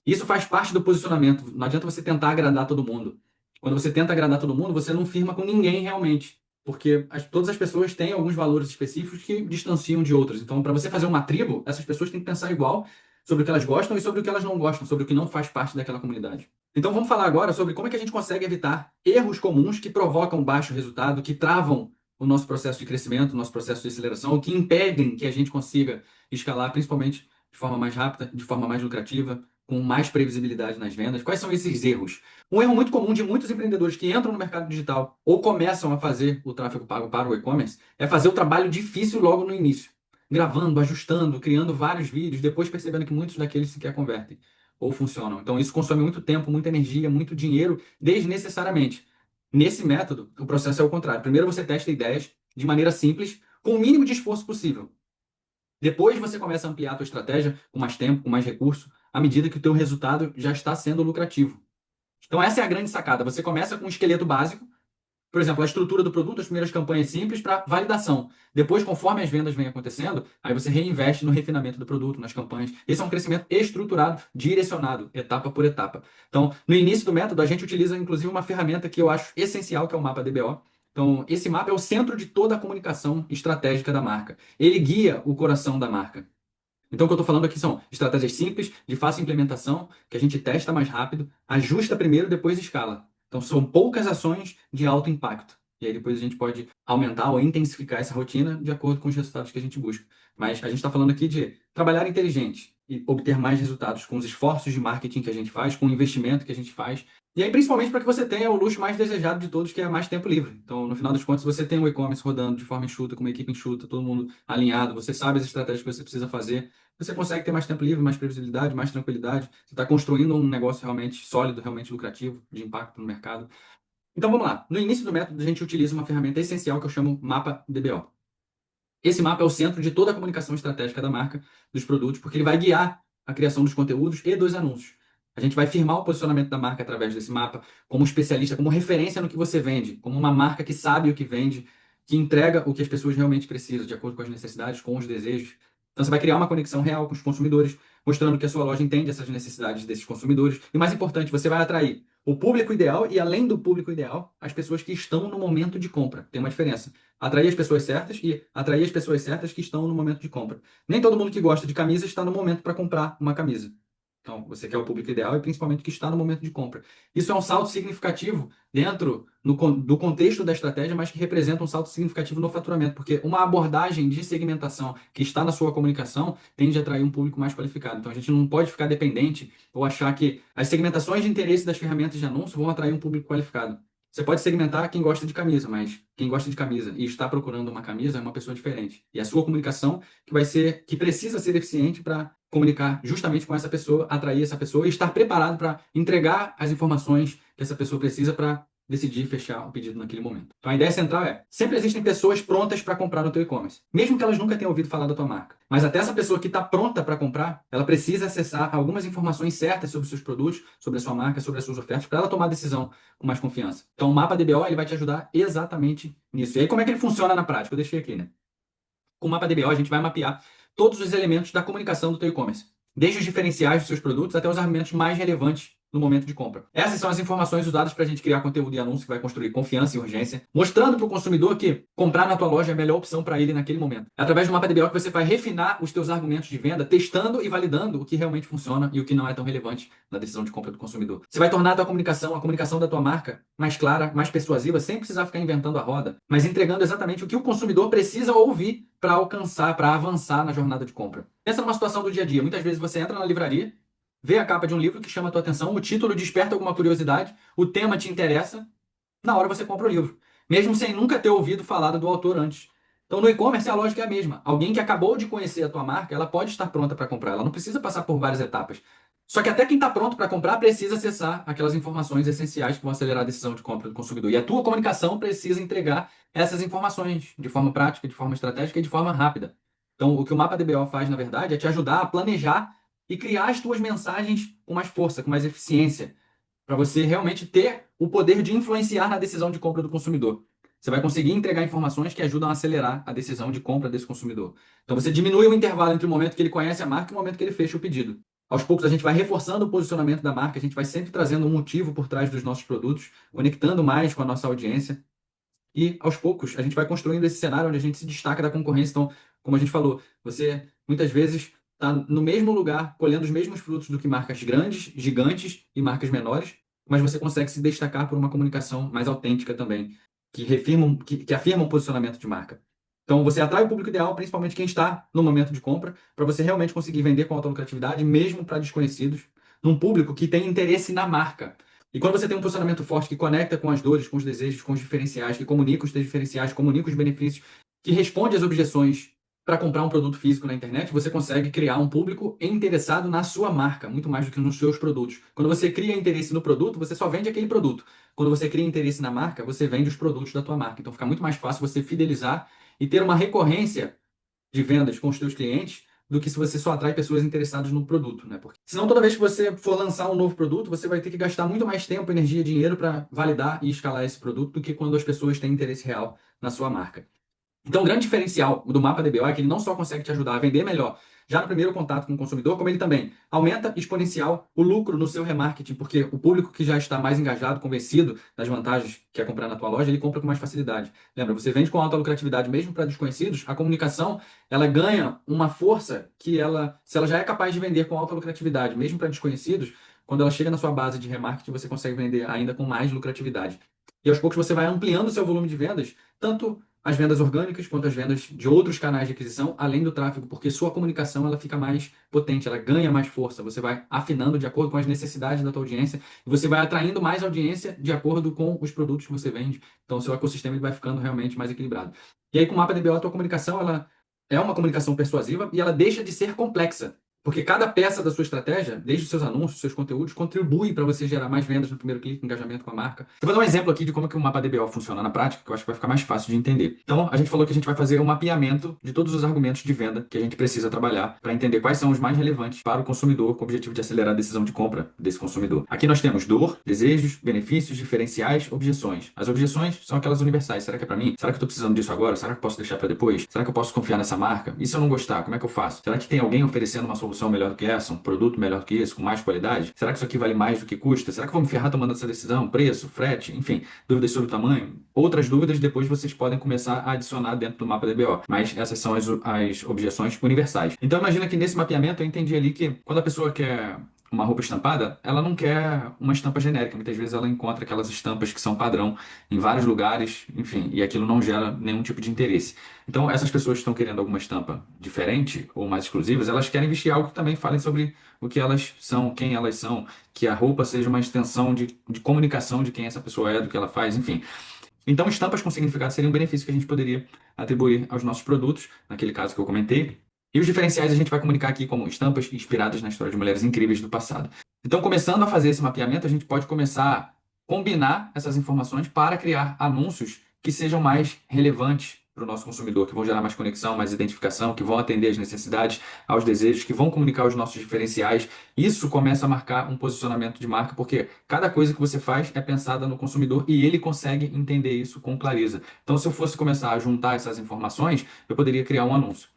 Isso faz parte do posicionamento. Não adianta você tentar agradar todo mundo. Quando você tenta agradar todo mundo, você não firma com ninguém realmente. Porque todas as pessoas têm alguns valores específicos que distanciam de outras. Então, para você fazer uma tribo, essas pessoas têm que pensar igual sobre o que elas gostam e sobre o que elas não gostam, sobre o que não faz parte daquela comunidade. Então, vamos falar agora sobre como é que a gente consegue evitar erros comuns que provocam baixo resultado, que travam o nosso processo de crescimento, o nosso processo de aceleração, que impedem que a gente consiga escalar, principalmente de forma mais rápida, de forma mais lucrativa, com mais previsibilidade nas vendas. Quais são esses erros? Um erro muito comum de muitos empreendedores que entram no mercado digital ou começam a fazer o tráfego pago para o e-commerce é fazer o trabalho difícil logo no início, gravando, ajustando, criando vários vídeos, depois percebendo que muitos daqueles sequer convertem ou funcionam. Então isso consome muito tempo, muita energia, muito dinheiro, desnecessariamente. Nesse método, o processo é o contrário. Primeiro você testa ideias de maneira simples, com o mínimo de esforço possível. Depois você começa a ampliar a tua estratégia com mais tempo, com mais recurso, à medida que o teu resultado já está sendo lucrativo. Então essa é a grande sacada. Você começa com um esqueleto básico, por exemplo, a estrutura do produto, as primeiras campanhas simples para validação. Depois, conforme as vendas vêm acontecendo, aí você reinveste no refinamento do produto, nas campanhas. Esse é um crescimento estruturado, direcionado, etapa por etapa. Então, no início do método, a gente utiliza inclusive uma ferramenta que eu acho essencial, que é o mapa DBO. Então, esse mapa é o centro de toda a comunicação estratégica da marca. Ele guia o coração da marca. Então, o que eu estou falando aqui são estratégias simples, de fácil implementação, que a gente testa mais rápido, ajusta primeiro, depois escala. Então, são poucas ações de alto impacto. E aí depois a gente pode aumentar ou intensificar essa rotina de acordo com os resultados que a gente busca. Mas a gente está falando aqui de trabalhar inteligente e obter mais resultados com os esforços de marketing que a gente faz, com o investimento que a gente faz. E aí, principalmente para que você tenha o luxo mais desejado de todos, que é mais tempo livre. Então, no final das contas, você tem o e-commerce rodando de forma enxuta, com uma equipe enxuta, todo mundo alinhado, você sabe as estratégias que você precisa fazer, você consegue ter mais tempo livre, mais previsibilidade, mais tranquilidade. Você está construindo um negócio realmente sólido, realmente lucrativo, de impacto no mercado. Então vamos lá. No início do método, a gente utiliza uma ferramenta essencial que eu chamo Mapa DBO. Esse mapa é o centro de toda a comunicação estratégica da marca, dos produtos, porque ele vai guiar a criação dos conteúdos e dos anúncios. A gente vai firmar o posicionamento da marca através desse mapa, como especialista, como referência no que você vende, como uma marca que sabe o que vende, que entrega o que as pessoas realmente precisam, de acordo com as necessidades, com os desejos. Então você vai criar uma conexão real com os consumidores, mostrando que a sua loja entende essas necessidades desses consumidores. E mais importante, você vai atrair o público ideal e, além do público ideal, as pessoas que estão no momento de compra. Tem uma diferença. Atrair as pessoas certas e atrair as pessoas certas que estão no momento de compra. Nem todo mundo que gosta de camisa está no momento para comprar uma camisa. Então, você quer o público ideal e principalmente que está no momento de compra. Isso é um salto significativo dentro do contexto da estratégia, mas que representa um salto significativo no faturamento, porque uma abordagem de segmentação que está na sua comunicação tende a atrair um público mais qualificado. Então, a gente não pode ficar dependente ou achar que as segmentações de interesse das ferramentas de anúncio vão atrair um público qualificado. Você pode segmentar quem gosta de camisa, mas quem gosta de camisa e está procurando uma camisa é uma pessoa diferente. E a sua comunicação que precisa ser eficiente para comunicar justamente com essa pessoa, atrair essa pessoa e estar preparado para entregar as informações que essa pessoa precisa para decidir fechar o pedido naquele momento. Então a ideia central é: sempre existem pessoas prontas para comprar no teu e-commerce, mesmo que elas nunca tenham ouvido falar da tua marca. Mas até essa pessoa que está pronta para comprar, ela precisa acessar algumas informações certas sobre os seus produtos, sobre a sua marca, sobre as suas ofertas, para ela tomar a decisão com mais confiança. Então o mapa DBO ele vai te ajudar exatamente nisso. E aí como é que ele funciona na prática? Eu deixei aqui, né? Com o mapa DBO, a gente vai mapear todos os elementos da comunicação do teu e-commerce, desde os diferenciais dos seus produtos até os argumentos mais relevantes no momento de compra. Essas são as informações usadas para a gente criar conteúdo e anúncio que vai construir confiança e urgência, mostrando para o consumidor que comprar na tua loja é a melhor opção para ele naquele momento. É através do mapa DBO que você vai refinar os teus argumentos de venda, testando e validando o que realmente funciona e o que não é tão relevante na decisão de compra do consumidor. Você vai tornar a comunicação da tua marca mais clara, mais persuasiva, sem precisar ficar inventando a roda, mas entregando exatamente o que o consumidor precisa ouvir para alcançar, para avançar na jornada de compra. Pensa numa situação do dia a dia. Muitas vezes você entra na livraria, vê a capa de um livro que chama a tua atenção, o título desperta alguma curiosidade, o tema te interessa, na hora você compra o livro, mesmo sem nunca ter ouvido falar do autor antes. Então no e-commerce a lógica é a mesma. Alguém que acabou de conhecer a tua marca, ela pode estar pronta para comprar, ela não precisa passar por várias etapas. Só que até quem está pronto para comprar precisa acessar aquelas informações essenciais que vão acelerar a decisão de compra do consumidor. E a tua comunicação precisa entregar essas informações de forma prática, de forma estratégica e de forma rápida. Então, o que o Mapa DBO faz, na verdade, é te ajudar a planejar e criar as tuas mensagens com mais força, com mais eficiência, para você realmente ter o poder de influenciar na decisão de compra do consumidor. Você vai conseguir entregar informações que ajudam a acelerar a decisão de compra desse consumidor. Então, você diminui o intervalo entre o momento que ele conhece a marca e o momento que ele fecha o pedido. Aos poucos, a gente vai reforçando o posicionamento da marca, a gente vai sempre trazendo um motivo por trás dos nossos produtos, conectando mais com a nossa audiência. E, aos poucos, a gente vai construindo esse cenário onde a gente se destaca da concorrência. Então, como a gente falou, você muitas vezes está no mesmo lugar, colhendo os mesmos frutos do que marcas grandes, gigantes e marcas menores, mas você consegue se destacar por uma comunicação mais autêntica também, que afirma um posicionamento de marca. Então, você atrai o público ideal, principalmente quem está no momento de compra, para você realmente conseguir vender com alta lucratividade, mesmo para desconhecidos, num público que tem interesse na marca. E quando você tem um posicionamento forte que conecta com as dores, com os desejos, com os diferenciais, que comunica os teus diferenciais, comunica os benefícios, que responde às objeções para comprar um produto físico na internet, você consegue criar um público interessado na sua marca, muito mais do que nos seus produtos. Quando você cria interesse no produto, você só vende aquele produto. Quando você cria interesse na marca, você vende os produtos da tua marca. Então fica muito mais fácil você fidelizar e ter uma recorrência de vendas com os teus clientes do que se você só atrai pessoas interessadas no produto, né? Porque senão toda vez que você for lançar um novo produto, você vai ter que gastar muito mais tempo, energia e dinheiro para validar e escalar esse produto do que quando as pessoas têm interesse real na sua marca. Então, o grande diferencial do mapa DBO é que ele não só consegue te ajudar a vender melhor já no primeiro contato com o consumidor, como ele também aumenta exponencial o lucro no seu remarketing, porque o público que já está mais engajado, convencido das vantagens que é comprar na tua loja, ele compra com mais facilidade. Lembra, você vende com alta lucratividade mesmo para desconhecidos, a comunicação ela ganha uma força que se ela já é capaz de vender com alta lucratividade, mesmo para desconhecidos, quando ela chega na sua base de remarketing, você consegue vender ainda com mais lucratividade. E aos poucos você vai ampliando o seu volume de vendas, tanto as vendas orgânicas quanto as vendas de outros canais de aquisição, além do tráfego, porque sua comunicação ela fica mais potente, ela ganha mais força, você vai afinando de acordo com as necessidades da tua audiência e você vai atraindo mais audiência de acordo com os produtos que você vende. Então, o seu ecossistema ele vai ficando realmente mais equilibrado. E aí, com o Mapa DBO, a tua comunicação ela é uma comunicação persuasiva e ela deixa de ser complexa. Porque cada peça da sua estratégia, desde os seus anúncios, seus conteúdos, contribui para você gerar mais vendas no primeiro clique, engajamento com a marca. Eu vou dar um exemplo aqui de como que o mapa DBO funciona na prática, que eu acho que vai ficar mais fácil de entender. Então, a gente falou que a gente vai fazer um mapeamento de todos os argumentos de venda que a gente precisa trabalhar para entender quais são os mais relevantes para o consumidor, com o objetivo de acelerar a decisão de compra desse consumidor. Aqui nós temos dor, desejos, benefícios, diferenciais, objeções. As objeções são aquelas universais. Será que é para mim? Será que eu estou precisando disso agora? Será que eu posso deixar para depois? Será que eu posso confiar nessa marca? E se eu não gostar, como é que eu faço? Será que tem alguém oferecendo uma solução melhor do que essa? Um produto melhor do que esse, com mais qualidade? Será que isso aqui vale mais do que custa? Será que eu vou me ferrar tomando essa decisão? Preço, frete, enfim, dúvidas sobre o tamanho? Outras dúvidas depois vocês podem começar a adicionar dentro do mapa DBO. Mas essas são as objeções universais. Então imagina que nesse mapeamento eu entendi ali que quando a pessoa quer uma roupa estampada, ela não quer uma estampa genérica. Muitas vezes ela encontra aquelas estampas que são padrão em vários lugares, enfim, e aquilo não gera nenhum tipo de interesse. Então, essas pessoas que estão querendo alguma estampa diferente ou mais exclusivas, elas querem vestir algo que também fale sobre o que elas são, quem elas são, que a roupa seja uma extensão de comunicação de quem essa pessoa é, do que ela faz, enfim. Então, estampas com significado seriam um benefício que a gente poderia atribuir aos nossos produtos, naquele caso que eu comentei. E os diferenciais a gente vai comunicar aqui como estampas inspiradas na história de mulheres incríveis do passado. Então, começando a fazer esse mapeamento, a gente pode começar a combinar essas informações para criar anúncios que sejam mais relevantes para o nosso consumidor, que vão gerar mais conexão, mais identificação, que vão atender às necessidades, aos desejos, que vão comunicar os nossos diferenciais. Isso começa a marcar um posicionamento de marca, porque cada coisa que você faz é pensada no consumidor e ele consegue entender isso com clareza. Então, se eu fosse começar a juntar essas informações, eu poderia criar um anúncio.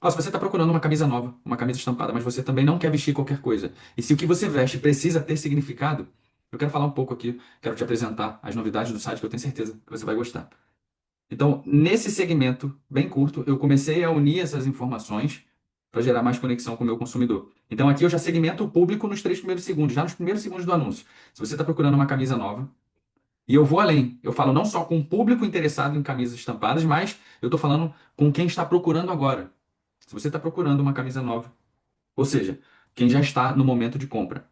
Ó, se você está procurando uma camisa nova, uma camisa estampada, mas você também não quer vestir qualquer coisa, e se o que você veste precisa ter significado, eu quero falar um pouco aqui, quero te apresentar as novidades do site que eu tenho certeza que você vai gostar. Então, nesse segmento bem curto, eu comecei a unir essas informações para gerar mais conexão com o meu consumidor. Então, aqui eu já segmento o público nos 3 primeiros segundos, já nos primeiros segundos do anúncio. Se você está procurando uma camisa nova, e eu vou além, eu falo não só com o público interessado em camisas estampadas, mas eu estou falando com quem está procurando agora. Se você está procurando uma camisa nova, ou seja, quem já está no momento de compra.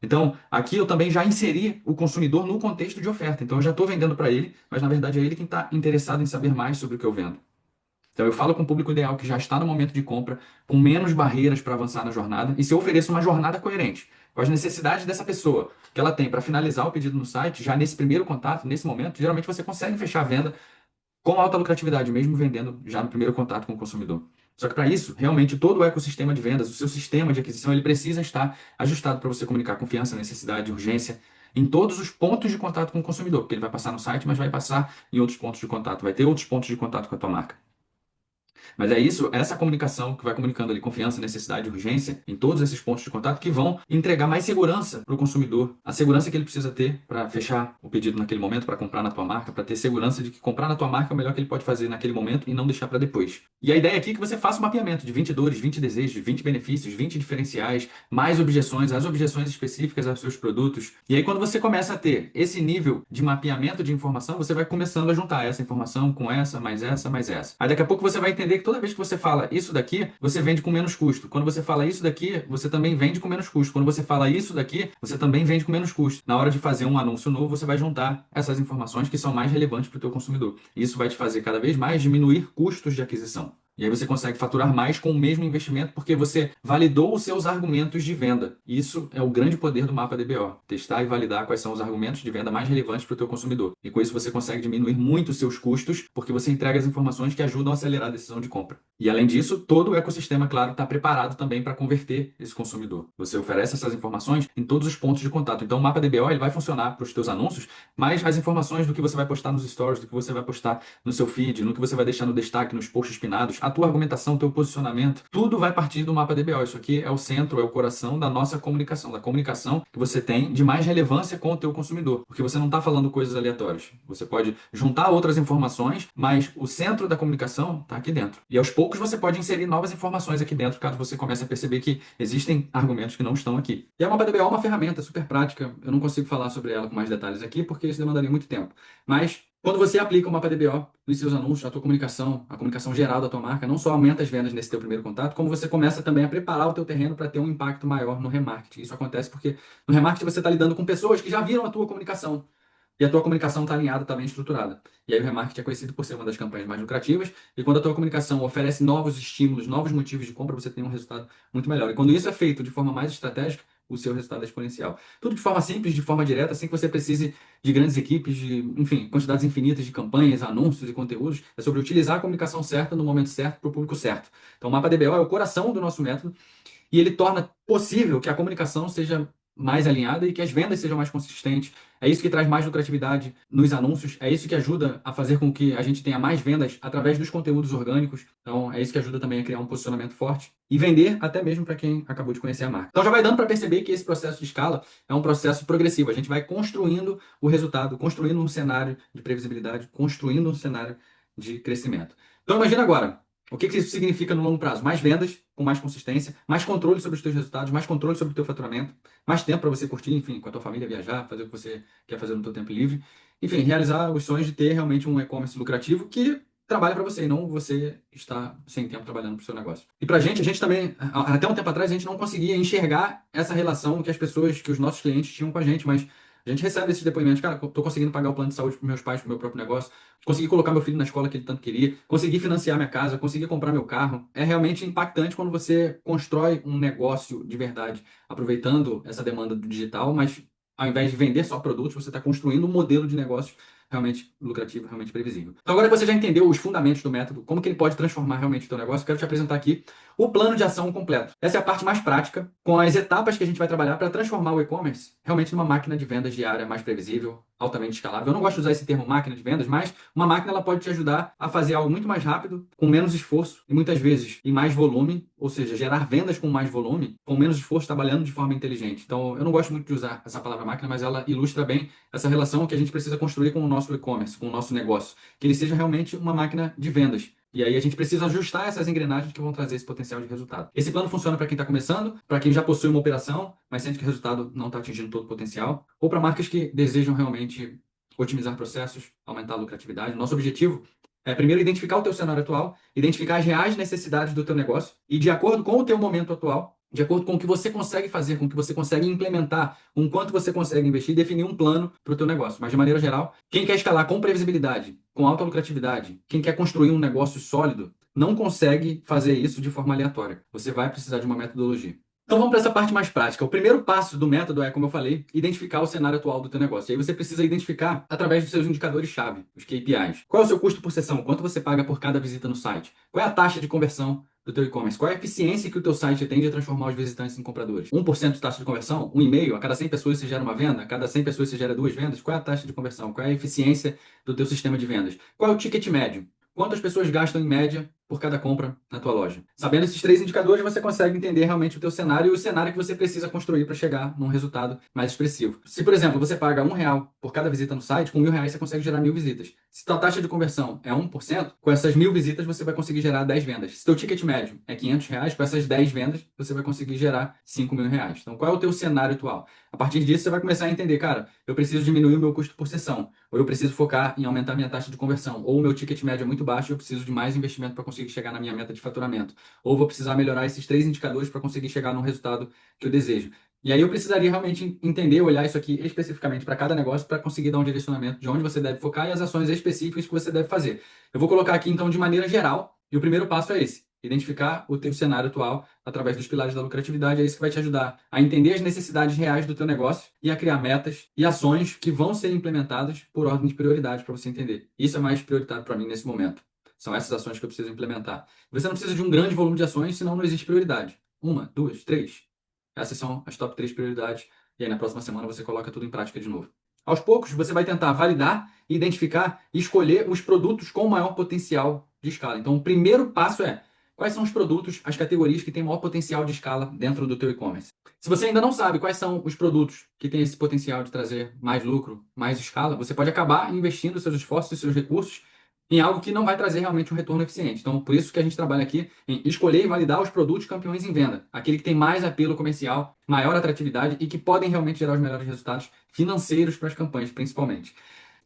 Então, aqui eu também já inseri o consumidor no contexto de oferta. Então, eu já estou vendendo para ele, mas na verdade é ele quem está interessado em saber mais sobre o que eu vendo. Então, eu falo com o público ideal que já está no momento de compra, com menos barreiras para avançar na jornada, e se eu ofereço uma jornada coerente com as necessidades dessa pessoa que ela tem para finalizar o pedido no site, já nesse primeiro contato, nesse momento, geralmente você consegue fechar a venda com alta lucratividade, mesmo vendendo já no primeiro contato com o consumidor. Só que para isso, realmente todo o ecossistema de vendas, o seu sistema de aquisição, ele precisa estar ajustado para você comunicar confiança, necessidade, urgência em todos os pontos de contato com o consumidor, porque ele vai passar no site, mas vai passar em outros pontos de contato, vai ter outros pontos de contato com a tua marca. Mas é isso, essa comunicação que vai comunicando ali confiança, necessidade, urgência em todos esses pontos de contato que vão entregar mais segurança para o consumidor, a segurança que ele precisa ter para fechar o pedido naquele momento, para comprar na tua marca, para ter segurança de que comprar na tua marca é o melhor que ele pode fazer naquele momento e não deixar para depois. E a ideia aqui é que você faça um mapeamento de 20 dores, 20 desejos, 20 benefícios, 20 diferenciais, mais objeções, as objeções específicas aos seus produtos. E aí quando você começa a ter esse nível de mapeamento de informação, você vai começando a juntar essa informação com essa, mais essa, mais essa. Aí daqui a pouco você vai entender que toda vez que você fala isso daqui, você vende com menos custo. Quando você fala isso daqui, você também vende com menos custo. Quando você fala isso daqui, você também vende com menos custo. Na hora de fazer um anúncio novo, você vai juntar essas informações que são mais relevantes para o teu consumidor. Isso vai te fazer cada vez mais diminuir custos de aquisição. E aí você consegue faturar mais com o mesmo investimento porque você validou os seus argumentos de venda. Isso é o grande poder do mapa DBO. Testar e validar quais são os argumentos de venda mais relevantes para o teu consumidor. E com isso você consegue diminuir muito os seus custos porque você entrega as informações que ajudam a acelerar a decisão de compra. E além disso, todo o ecossistema, claro, está preparado também para converter esse consumidor. Você oferece essas informações em todos os pontos de contato. Então o mapa DBO ele vai funcionar para os teus anúncios, mas as informações do que você vai postar nos stories, do que você vai postar no seu feed, no que você vai deixar no destaque, nos posts pinados, a tua argumentação, o teu posicionamento, tudo vai partir do mapa DBO. Isso aqui é o centro, é o coração da nossa comunicação, da comunicação que você tem de mais relevância com o teu consumidor, porque você não está falando coisas aleatórias. Você pode juntar outras informações, mas o centro da comunicação está aqui dentro. E aos poucos você pode inserir novas informações aqui dentro, caso você comece a perceber que existem argumentos que não estão aqui. E a mapa DBO é uma ferramenta super prática. Eu não consigo falar sobre ela com mais detalhes aqui, porque isso demandaria muito tempo. Mas quando você aplica o mapa DBO nos seus anúncios, na tua comunicação, a comunicação geral da tua marca, não só aumenta as vendas nesse teu primeiro contato, como você começa também a preparar o teu terreno para ter um impacto maior no remarketing. Isso acontece porque no remarketing você está lidando com pessoas que já viram a tua comunicação. E a tua comunicação está alinhada, está bem estruturada. E aí o remarketing é conhecido por ser uma das campanhas mais lucrativas. E quando a tua comunicação oferece novos estímulos, novos motivos de compra, você tem um resultado muito melhor. E quando isso é feito de forma mais estratégica, o seu resultado é exponencial. Tudo de forma simples, de forma direta, sem que você precise de grandes equipes, de, enfim, quantidades infinitas de campanhas, anúncios e conteúdos. É sobre utilizar a comunicação certa no momento certo para o público certo. Então o mapa DBO é o coração do nosso método e ele torna possível que a comunicação seja mais alinhada e que as vendas sejam mais consistentes. É isso que traz mais lucratividade nos anúncios, é isso que ajuda a fazer com que a gente tenha mais vendas através dos conteúdos orgânicos. Então, é isso que ajuda também a criar um posicionamento forte e vender até mesmo para quem acabou de conhecer a marca. Então, já vai dando para perceber que esse processo de escala é um processo progressivo. A gente vai construindo o resultado, construindo um cenário de previsibilidade, construindo um cenário de crescimento. Então, imagina agora, O que que isso significa no longo prazo? Mais vendas, com mais consistência, mais controle sobre os teus resultados, mais controle sobre o teu faturamento, mais tempo para você curtir, enfim, com a tua família, viajar, fazer o que você quer fazer no teu tempo livre. Enfim, realizar os sonhos de ter realmente um e-commerce lucrativo que trabalha para você e não você está sem tempo trabalhando para o seu negócio. E para a gente também, até um tempo atrás, a gente não conseguia enxergar essa relação que as pessoas, que os nossos clientes tinham com a gente, mas a gente recebe esses depoimentos, cara, eu tô conseguindo pagar o plano de saúde para meus pais, para o meu próprio negócio, consegui colocar meu filho na escola que ele tanto queria, consegui financiar minha casa, consegui comprar meu carro. É realmente impactante quando você constrói um negócio de verdade, aproveitando essa demanda do digital, mas ao invés de vender só produtos, você está construindo um modelo de negócio realmente lucrativo, realmente previsível. Então agora que você já entendeu os fundamentos do método, como que ele pode transformar realmente o teu negócio, eu quero te apresentar aqui o plano de ação completo. Essa é a parte mais prática, com as etapas que a gente vai trabalhar para transformar o e-commerce realmente numa máquina de vendas diária mais previsível, altamente escalável. Eu não gosto de usar esse termo máquina de vendas, mas uma máquina ela pode te ajudar a fazer algo muito mais rápido, com menos esforço e muitas vezes em mais volume, ou seja, gerar vendas com mais volume, com menos esforço, trabalhando de forma inteligente. Então, eu não gosto muito de usar essa palavra máquina, mas ela ilustra bem essa relação que a gente precisa construir com o nosso e-commerce, com o nosso negócio, que ele seja realmente uma máquina de vendas. E aí a gente precisa ajustar essas engrenagens que vão trazer esse potencial de resultado. Esse plano funciona para quem está começando, para quem já possui uma operação, mas sente que o resultado não está atingindo todo o potencial, ou para marcas que desejam realmente otimizar processos, aumentar a lucratividade. Nosso objetivo é primeiro identificar o teu cenário atual, identificar as reais necessidades do teu negócio e de acordo com o teu momento atual, de acordo com o que você consegue fazer, com o que você consegue implementar, com quanto você consegue investir, definir um plano para o teu negócio. Mas de maneira geral, quem quer escalar com previsibilidade, com alta lucratividade, quem quer construir um negócio sólido, não consegue fazer isso de forma aleatória. Você vai precisar de uma metodologia. Então vamos para essa parte mais prática. O primeiro passo do método é, como eu falei, identificar o cenário atual do teu negócio. E aí você precisa identificar através dos seus indicadores-chave, os KPIs. Qual é o seu custo por sessão? Quanto você paga por cada visita no site? Qual é a taxa de conversão do teu e-commerce? Qual é a eficiência que o teu site tem de transformar os visitantes em compradores? 1% de taxa de conversão? 1,5%? A cada 100 pessoas você gera uma venda? A cada 100 pessoas você gera duas vendas? Qual é a taxa de conversão? Qual é a eficiência do teu sistema de vendas? Qual é o ticket médio? Quantas pessoas gastam em média por cada compra na tua loja? Sabendo esses três indicadores, você consegue entender realmente o teu cenário e o cenário que você precisa construir para chegar num resultado mais expressivo. Se, por exemplo, você paga R$ 1 por cada visita no site, com R$ 1.000 você consegue gerar 1.000 visitas. Se tua taxa de conversão é 1%, com essas 1.000 visitas você vai conseguir gerar 10 vendas. Se teu ticket médio é R$ 500, com essas 10 vendas você vai conseguir gerar R$ 5.000. Então, qual é o teu cenário atual? A partir disso, você vai começar a entender, cara, eu preciso diminuir o meu custo por sessão, ou eu preciso focar em aumentar minha taxa de conversão, ou o meu ticket médio é muito baixo e eu preciso de mais investimento para conseguir chegar na minha meta de faturamento, ou vou precisar melhorar esses três indicadores para conseguir chegar no resultado que eu desejo. E aí eu precisaria realmente entender, olhar isso aqui especificamente para cada negócio para conseguir dar um direcionamento de onde você deve focar e as ações específicas que você deve fazer. Eu vou colocar aqui então de maneira geral, e o primeiro passo é esse: identificar o teu cenário atual através dos pilares da lucratividade. É isso que vai te ajudar a entender as necessidades reais do teu negócio e a criar metas e ações que vão ser implementadas por ordem de prioridade para você entender. Isso é mais prioritário para mim nesse momento. São essas ações que eu preciso implementar. Você não precisa de um grande volume de ações, senão não existe prioridade. Uma, duas, três. Essas são as top 3 prioridades. E aí na próxima semana você coloca tudo em prática de novo. Aos poucos, você vai tentar validar, identificar e escolher os produtos com maior potencial de escala. Então, o primeiro passo é: quais são os produtos, as categorias que têm maior potencial de escala dentro do teu e-commerce? Se você ainda não sabe quais são os produtos que têm esse potencial de trazer mais lucro, mais escala, você pode acabar investindo seus esforços e seus recursos em algo que não vai trazer realmente um retorno eficiente. Então, por isso que a gente trabalha aqui em escolher e validar os produtos campeões em venda, aquele que tem mais apelo comercial, maior atratividade e que podem realmente gerar os melhores resultados financeiros para as campanhas, principalmente.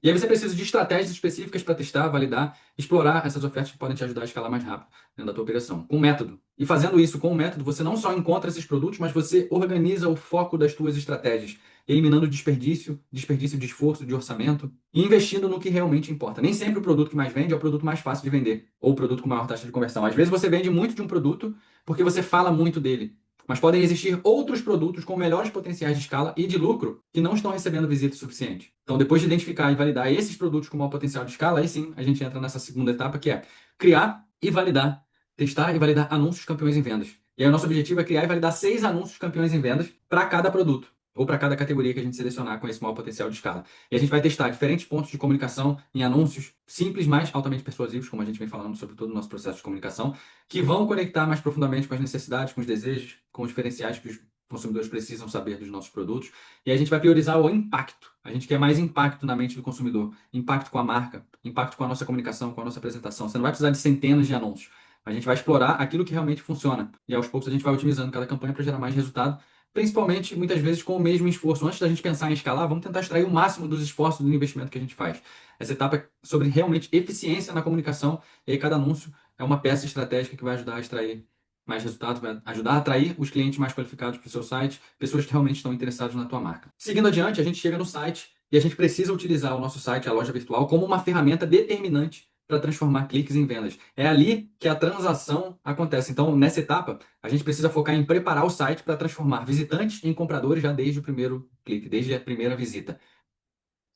E aí você precisa de estratégias específicas para testar, validar, explorar essas ofertas que podem te ajudar a escalar mais rápido dentro da tua operação, com método. E fazendo isso com o método, você não só encontra esses produtos, mas você organiza o foco das tuas estratégias, eliminando desperdício de esforço, de orçamento, e investindo no que realmente importa. Nem sempre o produto que mais vende é o produto mais fácil de vender, ou o produto com maior taxa de conversão. Às vezes você vende muito de um produto porque você fala muito dele. Mas podem existir outros produtos com melhores potenciais de escala e de lucro que não estão recebendo visitas suficientes. Então, depois de identificar e validar esses produtos com maior potencial de escala, aí sim a gente entra nessa segunda etapa, que é criar e validar, testar e validar anúncios campeões em vendas. E aí o nosso objetivo é criar e validar 6 anúncios campeões em vendas para cada produto, ou para cada categoria que a gente selecionar com esse maior potencial de escala. E a gente vai testar diferentes pontos de comunicação em anúncios simples, mas altamente persuasivos, como a gente vem falando sobre todo o nosso processo de comunicação, que vão conectar mais profundamente com as necessidades, com os desejos, com os diferenciais que os consumidores precisam saber dos nossos produtos. E a gente vai priorizar o impacto. A gente quer mais impacto na mente do consumidor, impacto com a marca, impacto com a nossa comunicação, com a nossa apresentação. Você não vai precisar de centenas de anúncios. A gente vai explorar aquilo que realmente funciona. E aos poucos a gente vai otimizando cada campanha para gerar mais resultado, principalmente, muitas vezes, com o mesmo esforço. Antes da gente pensar em escalar, vamos tentar extrair o máximo dos esforços do investimento que a gente faz. Essa etapa é sobre realmente eficiência na comunicação, e aí cada anúncio é uma peça estratégica que vai ajudar a extrair mais resultados, vai ajudar a atrair os clientes mais qualificados para o seu site, pessoas que realmente estão interessadas na tua marca. Seguindo adiante, a gente chega no site e a gente precisa utilizar o nosso site, a loja virtual, como uma ferramenta determinante para transformar cliques em vendas. É ali que a transação acontece. Então, nessa etapa, a gente precisa focar em preparar o site para transformar visitantes em compradores já desde o primeiro clique, desde a primeira visita.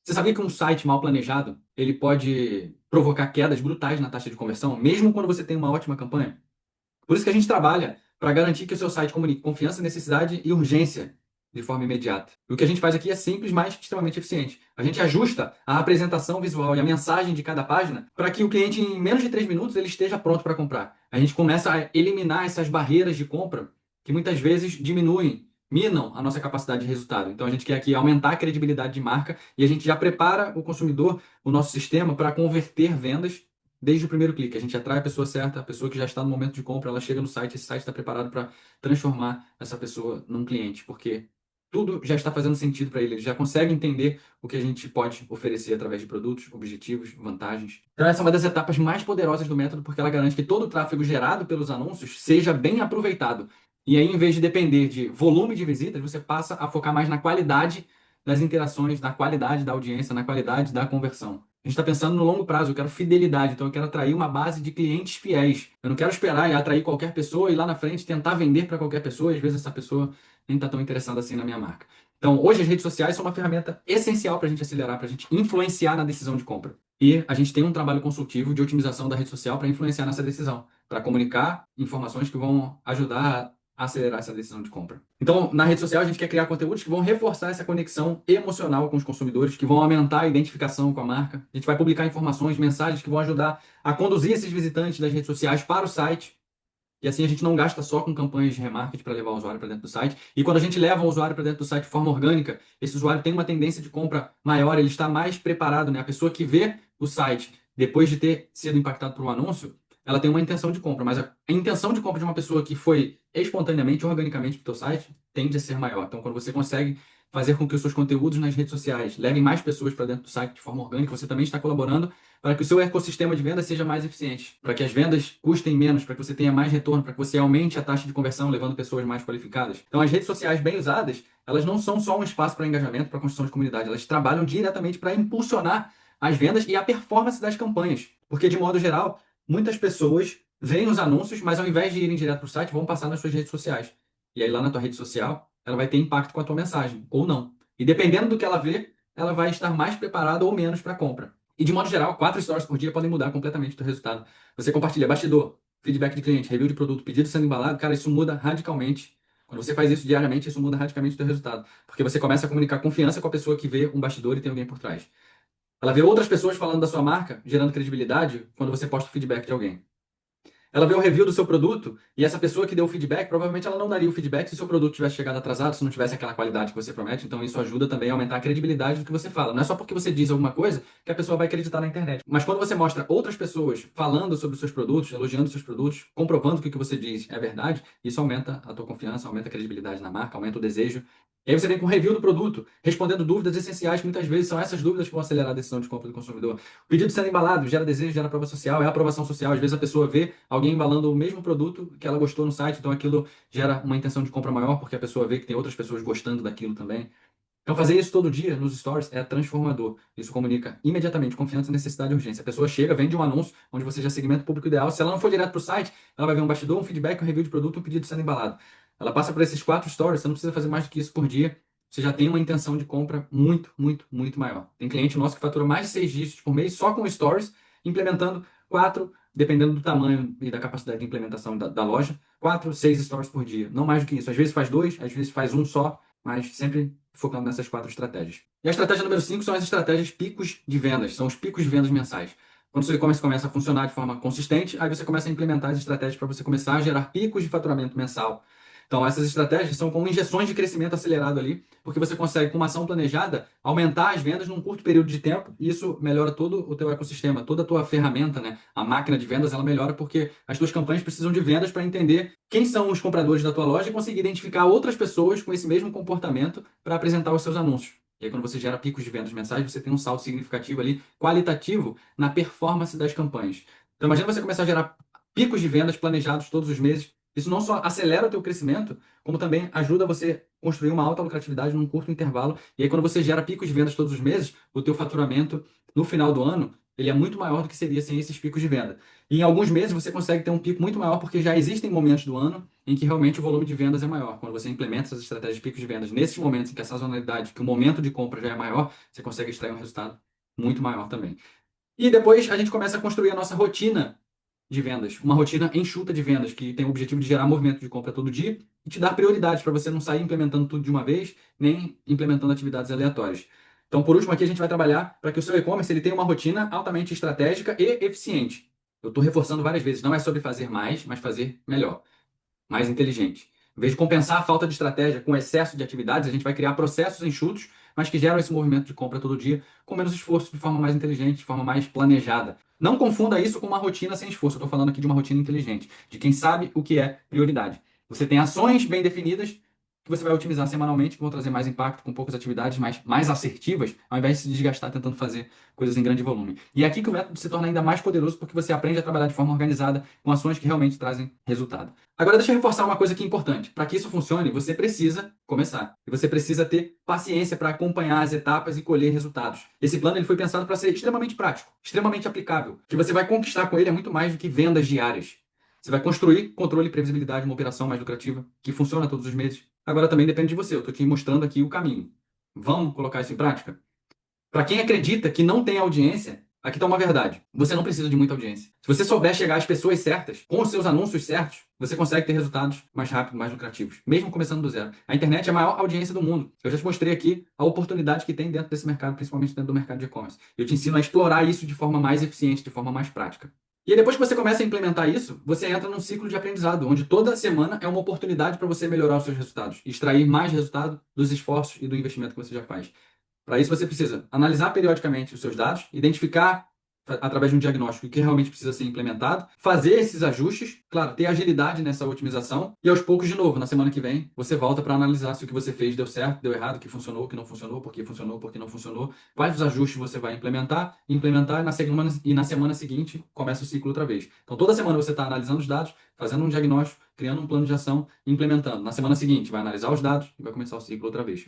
Você sabia que um site mal planejado, ele pode provocar quedas brutais na taxa de conversão, mesmo quando você tem uma ótima campanha? Por isso que a gente trabalha para garantir que o seu site comunique confiança, necessidade e urgência de forma imediata. E o que a gente faz aqui é simples, mas extremamente eficiente. A gente ajusta a apresentação visual e a mensagem de cada página para que o cliente, em menos de 3 minutos, ele esteja pronto para comprar. A gente começa a eliminar essas barreiras de compra que muitas vezes diminuem, minam a nossa capacidade de resultado. Então a gente quer aqui aumentar a credibilidade de marca e a gente já prepara o consumidor, o nosso sistema, para converter vendas desde o primeiro clique. A gente atrai a pessoa certa, a pessoa que já está no momento de compra, ela chega no site, esse site está preparado para transformar essa pessoa num cliente, porque tudo já está fazendo sentido para ele, ele já consegue entender o que a gente pode oferecer através de produtos, objetivos, vantagens. Então essa é uma das etapas mais poderosas do método, porque ela garante que todo o tráfego gerado pelos anúncios seja bem aproveitado. E aí, em vez de depender de volume de visitas, você passa a focar mais na qualidade das interações, na qualidade da audiência, na qualidade da conversão. A gente está pensando no longo prazo, eu quero fidelidade, então eu quero atrair uma base de clientes fiéis. Eu não quero esperar e atrair qualquer pessoa e lá na frente tentar vender para qualquer pessoa, e às vezes essa pessoa nem está tão interessada assim na minha marca. Então, hoje as redes sociais são uma ferramenta essencial para a gente acelerar, para a gente influenciar na decisão de compra. E a gente tem um trabalho consultivo de otimização da rede social para influenciar nessa decisão, para comunicar informações que vão ajudar a acelerar essa decisão de compra. Então, na rede social, a gente quer criar conteúdos que vão reforçar essa conexão emocional com os consumidores, que vão aumentar a identificação com a marca. A gente vai publicar informações, mensagens que vão ajudar a conduzir esses visitantes das redes sociais para o site. E assim a gente não gasta só com campanhas de remarketing para levar o usuário para dentro do site. E quando a gente leva o usuário para dentro do site de forma orgânica, esse usuário tem uma tendência de compra maior, ele está mais preparado, né? A pessoa que vê o site depois de ter sido impactado por um anúncio, ela tem uma intenção de compra, mas a intenção de compra de uma pessoa que foi espontaneamente, organicamente para o teu site, tende a ser maior. Então, quando você consegue fazer com que os seus conteúdos nas redes sociais levem mais pessoas para dentro do site de forma orgânica, você também está colaborando para que o seu ecossistema de vendas seja mais eficiente, para que as vendas custem menos, para que você tenha mais retorno, para que você aumente a taxa de conversão, levando pessoas mais qualificadas. Então, as redes sociais bem usadas, elas não são só um espaço para engajamento, para construção de comunidade, elas trabalham diretamente para impulsionar as vendas e a performance das campanhas. Porque, de modo geral, muitas pessoas veem os anúncios, mas ao invés de irem direto para o site, vão passar nas suas redes sociais. E aí, lá na tua rede social, ela vai ter impacto com a tua mensagem, ou não. E dependendo do que ela vê, ela vai estar mais preparada ou menos para a compra. E de modo geral, 4 stories por dia podem mudar completamente o teu resultado. Você compartilha bastidor, feedback de cliente, review de produto, pedido sendo embalado, cara, isso muda radicalmente. Quando você faz isso diariamente, isso muda radicalmente o teu resultado. Porque você começa a comunicar confiança com a pessoa que vê um bastidor e tem alguém por trás. Ela vê outras pessoas falando da sua marca, gerando credibilidade quando você posta o feedback de alguém. Ela vê o review do seu produto e essa pessoa que deu o feedback, provavelmente ela não daria o feedback se o seu produto tivesse chegado atrasado, se não tivesse aquela qualidade que você promete. Então isso ajuda também a aumentar a credibilidade do que você fala. Não é só porque você diz alguma coisa que a pessoa vai acreditar na internet. Mas quando você mostra outras pessoas falando sobre os seus produtos, elogiando os seus produtos, comprovando que o que você diz é verdade, isso aumenta a tua confiança, aumenta a credibilidade na marca, aumenta o desejo. E aí você vem com o review do produto, respondendo dúvidas essenciais, que muitas vezes são essas dúvidas que vão acelerar a decisão de compra do consumidor. O pedido sendo embalado gera desejo, gera prova social, é aprovação social. Às vezes a pessoa vê alguém embalando o mesmo produto que ela gostou no site, então aquilo gera uma intenção de compra maior, porque a pessoa vê que tem outras pessoas gostando daquilo também. Então fazer isso todo dia nos stories é transformador. Isso comunica imediatamente confiança, necessidade e urgência. A pessoa chega, vende um anúncio onde você já segmenta o público ideal. Se ela não for direto para o site, ela vai ver um bastidor, um feedback, um review de produto, um pedido sendo embalado. Ela passa por esses 4 stories, você não precisa fazer mais do que isso por dia. Você já tem uma intenção de compra muito, muito, muito maior. Tem cliente nosso que fatura mais de 6 dígitos por mês só com stories, implementando 4, dependendo do tamanho e da capacidade de implementação da loja, 4, 6 stories por dia. Não mais do que isso. Às vezes faz 2, às vezes faz um só, mas sempre focando nessas 4 estratégias. E a estratégia número 5 são as estratégias picos de vendas, são os picos de vendas mensais. Quando o seu e-commerce começa a funcionar de forma consistente, aí você começa a implementar as estratégias para você começar a gerar picos de faturamento mensal. Então, essas estratégias são como injeções de crescimento acelerado ali, porque você consegue, com uma ação planejada, aumentar as vendas num curto período de tempo, e isso melhora todo o teu ecossistema, toda a tua ferramenta, né? A máquina de vendas, ela melhora porque as tuas campanhas precisam de vendas para entender quem são os compradores da tua loja e conseguir identificar outras pessoas com esse mesmo comportamento para apresentar os seus anúncios. E aí, quando você gera picos de vendas mensais, você tem um salto significativo ali, qualitativo, na performance das campanhas. Então, imagina você começar a gerar picos de vendas planejados todos os meses. Isso não só acelera o teu crescimento, como também ajuda você a construir uma alta lucratividade num curto intervalo. E aí, quando você gera picos de vendas todos os meses, o teu faturamento no final do ano, ele é muito maior do que seria sem esses picos de venda. E em alguns meses você consegue ter um pico muito maior porque já existem momentos do ano em que realmente o volume de vendas é maior. Quando você implementa essas estratégias de picos de vendas, nesses momentos em que a sazonalidade, que o momento de compra já é maior, você consegue extrair um resultado muito maior também. E depois a gente começa a construir a nossa rotina de vendas, uma rotina enxuta de vendas, que tem o objetivo de gerar movimento de compra todo dia e te dar prioridades para você não sair implementando tudo de uma vez, nem implementando atividades aleatórias. Então, por último, aqui a gente vai trabalhar para que o seu e-commerce ele tenha uma rotina altamente estratégica e eficiente. Eu estou reforçando várias vezes, não é sobre fazer mais, mas fazer melhor, mais inteligente. Em vez de compensar a falta de estratégia com excesso de atividades, a gente vai criar processos enxutos, mas que geram esse movimento de compra todo dia, com menos esforço, de forma mais inteligente, de forma mais planejada. Não confunda isso com uma rotina sem esforço. Eu estou falando aqui de uma rotina inteligente, de quem sabe o que é prioridade. Você tem ações bem definidas que você vai otimizar semanalmente, que vão trazer mais impacto com poucas atividades mais assertivas, ao invés de se desgastar tentando fazer coisas em grande volume. E é aqui que o método se torna ainda mais poderoso, porque você aprende a trabalhar de forma organizada, com ações que realmente trazem resultado. Agora, deixa eu reforçar uma coisa aqui importante. Para que isso funcione, você precisa começar. E você precisa ter paciência para acompanhar as etapas e colher resultados. Esse plano ele foi pensado para ser extremamente prático, extremamente aplicável. O que você vai conquistar com ele é muito mais do que vendas diárias. Você vai construir controle e previsibilidade, uma operação mais lucrativa, que funciona todos os meses. Agora também depende de você. Eu estou te mostrando aqui o caminho. Vamos colocar isso em prática? Para quem acredita que não tem audiência, aqui está uma verdade. Você não precisa de muita audiência. Se você souber chegar às pessoas certas, com os seus anúncios certos, você consegue ter resultados mais rápidos, mais lucrativos, mesmo começando do zero. A internet é a maior audiência do mundo. Eu já te mostrei aqui a oportunidade que tem dentro desse mercado, principalmente dentro do mercado de e-commerce. Eu te ensino a explorar isso de forma mais eficiente, de forma mais prática. E aí, depois que você começa a implementar isso, você entra num ciclo de aprendizado, onde toda semana é uma oportunidade para você melhorar os seus resultados, extrair mais resultado dos esforços e do investimento que você já faz. Para isso, você precisa analisar periodicamente os seus dados, identificar através de um diagnóstico o que realmente precisa ser implementado, fazer esses ajustes, claro, ter agilidade nessa otimização e aos poucos, de novo, na semana que vem, você volta para analisar se o que você fez deu certo, deu errado, o que funcionou, o que não funcionou, por que não funcionou, quais os ajustes você vai implementar e na semana seguinte começa o ciclo outra vez. Então, toda semana você está analisando os dados, fazendo um diagnóstico, criando um plano de ação e implementando. Na semana seguinte, vai analisar os dados e vai começar o ciclo outra vez.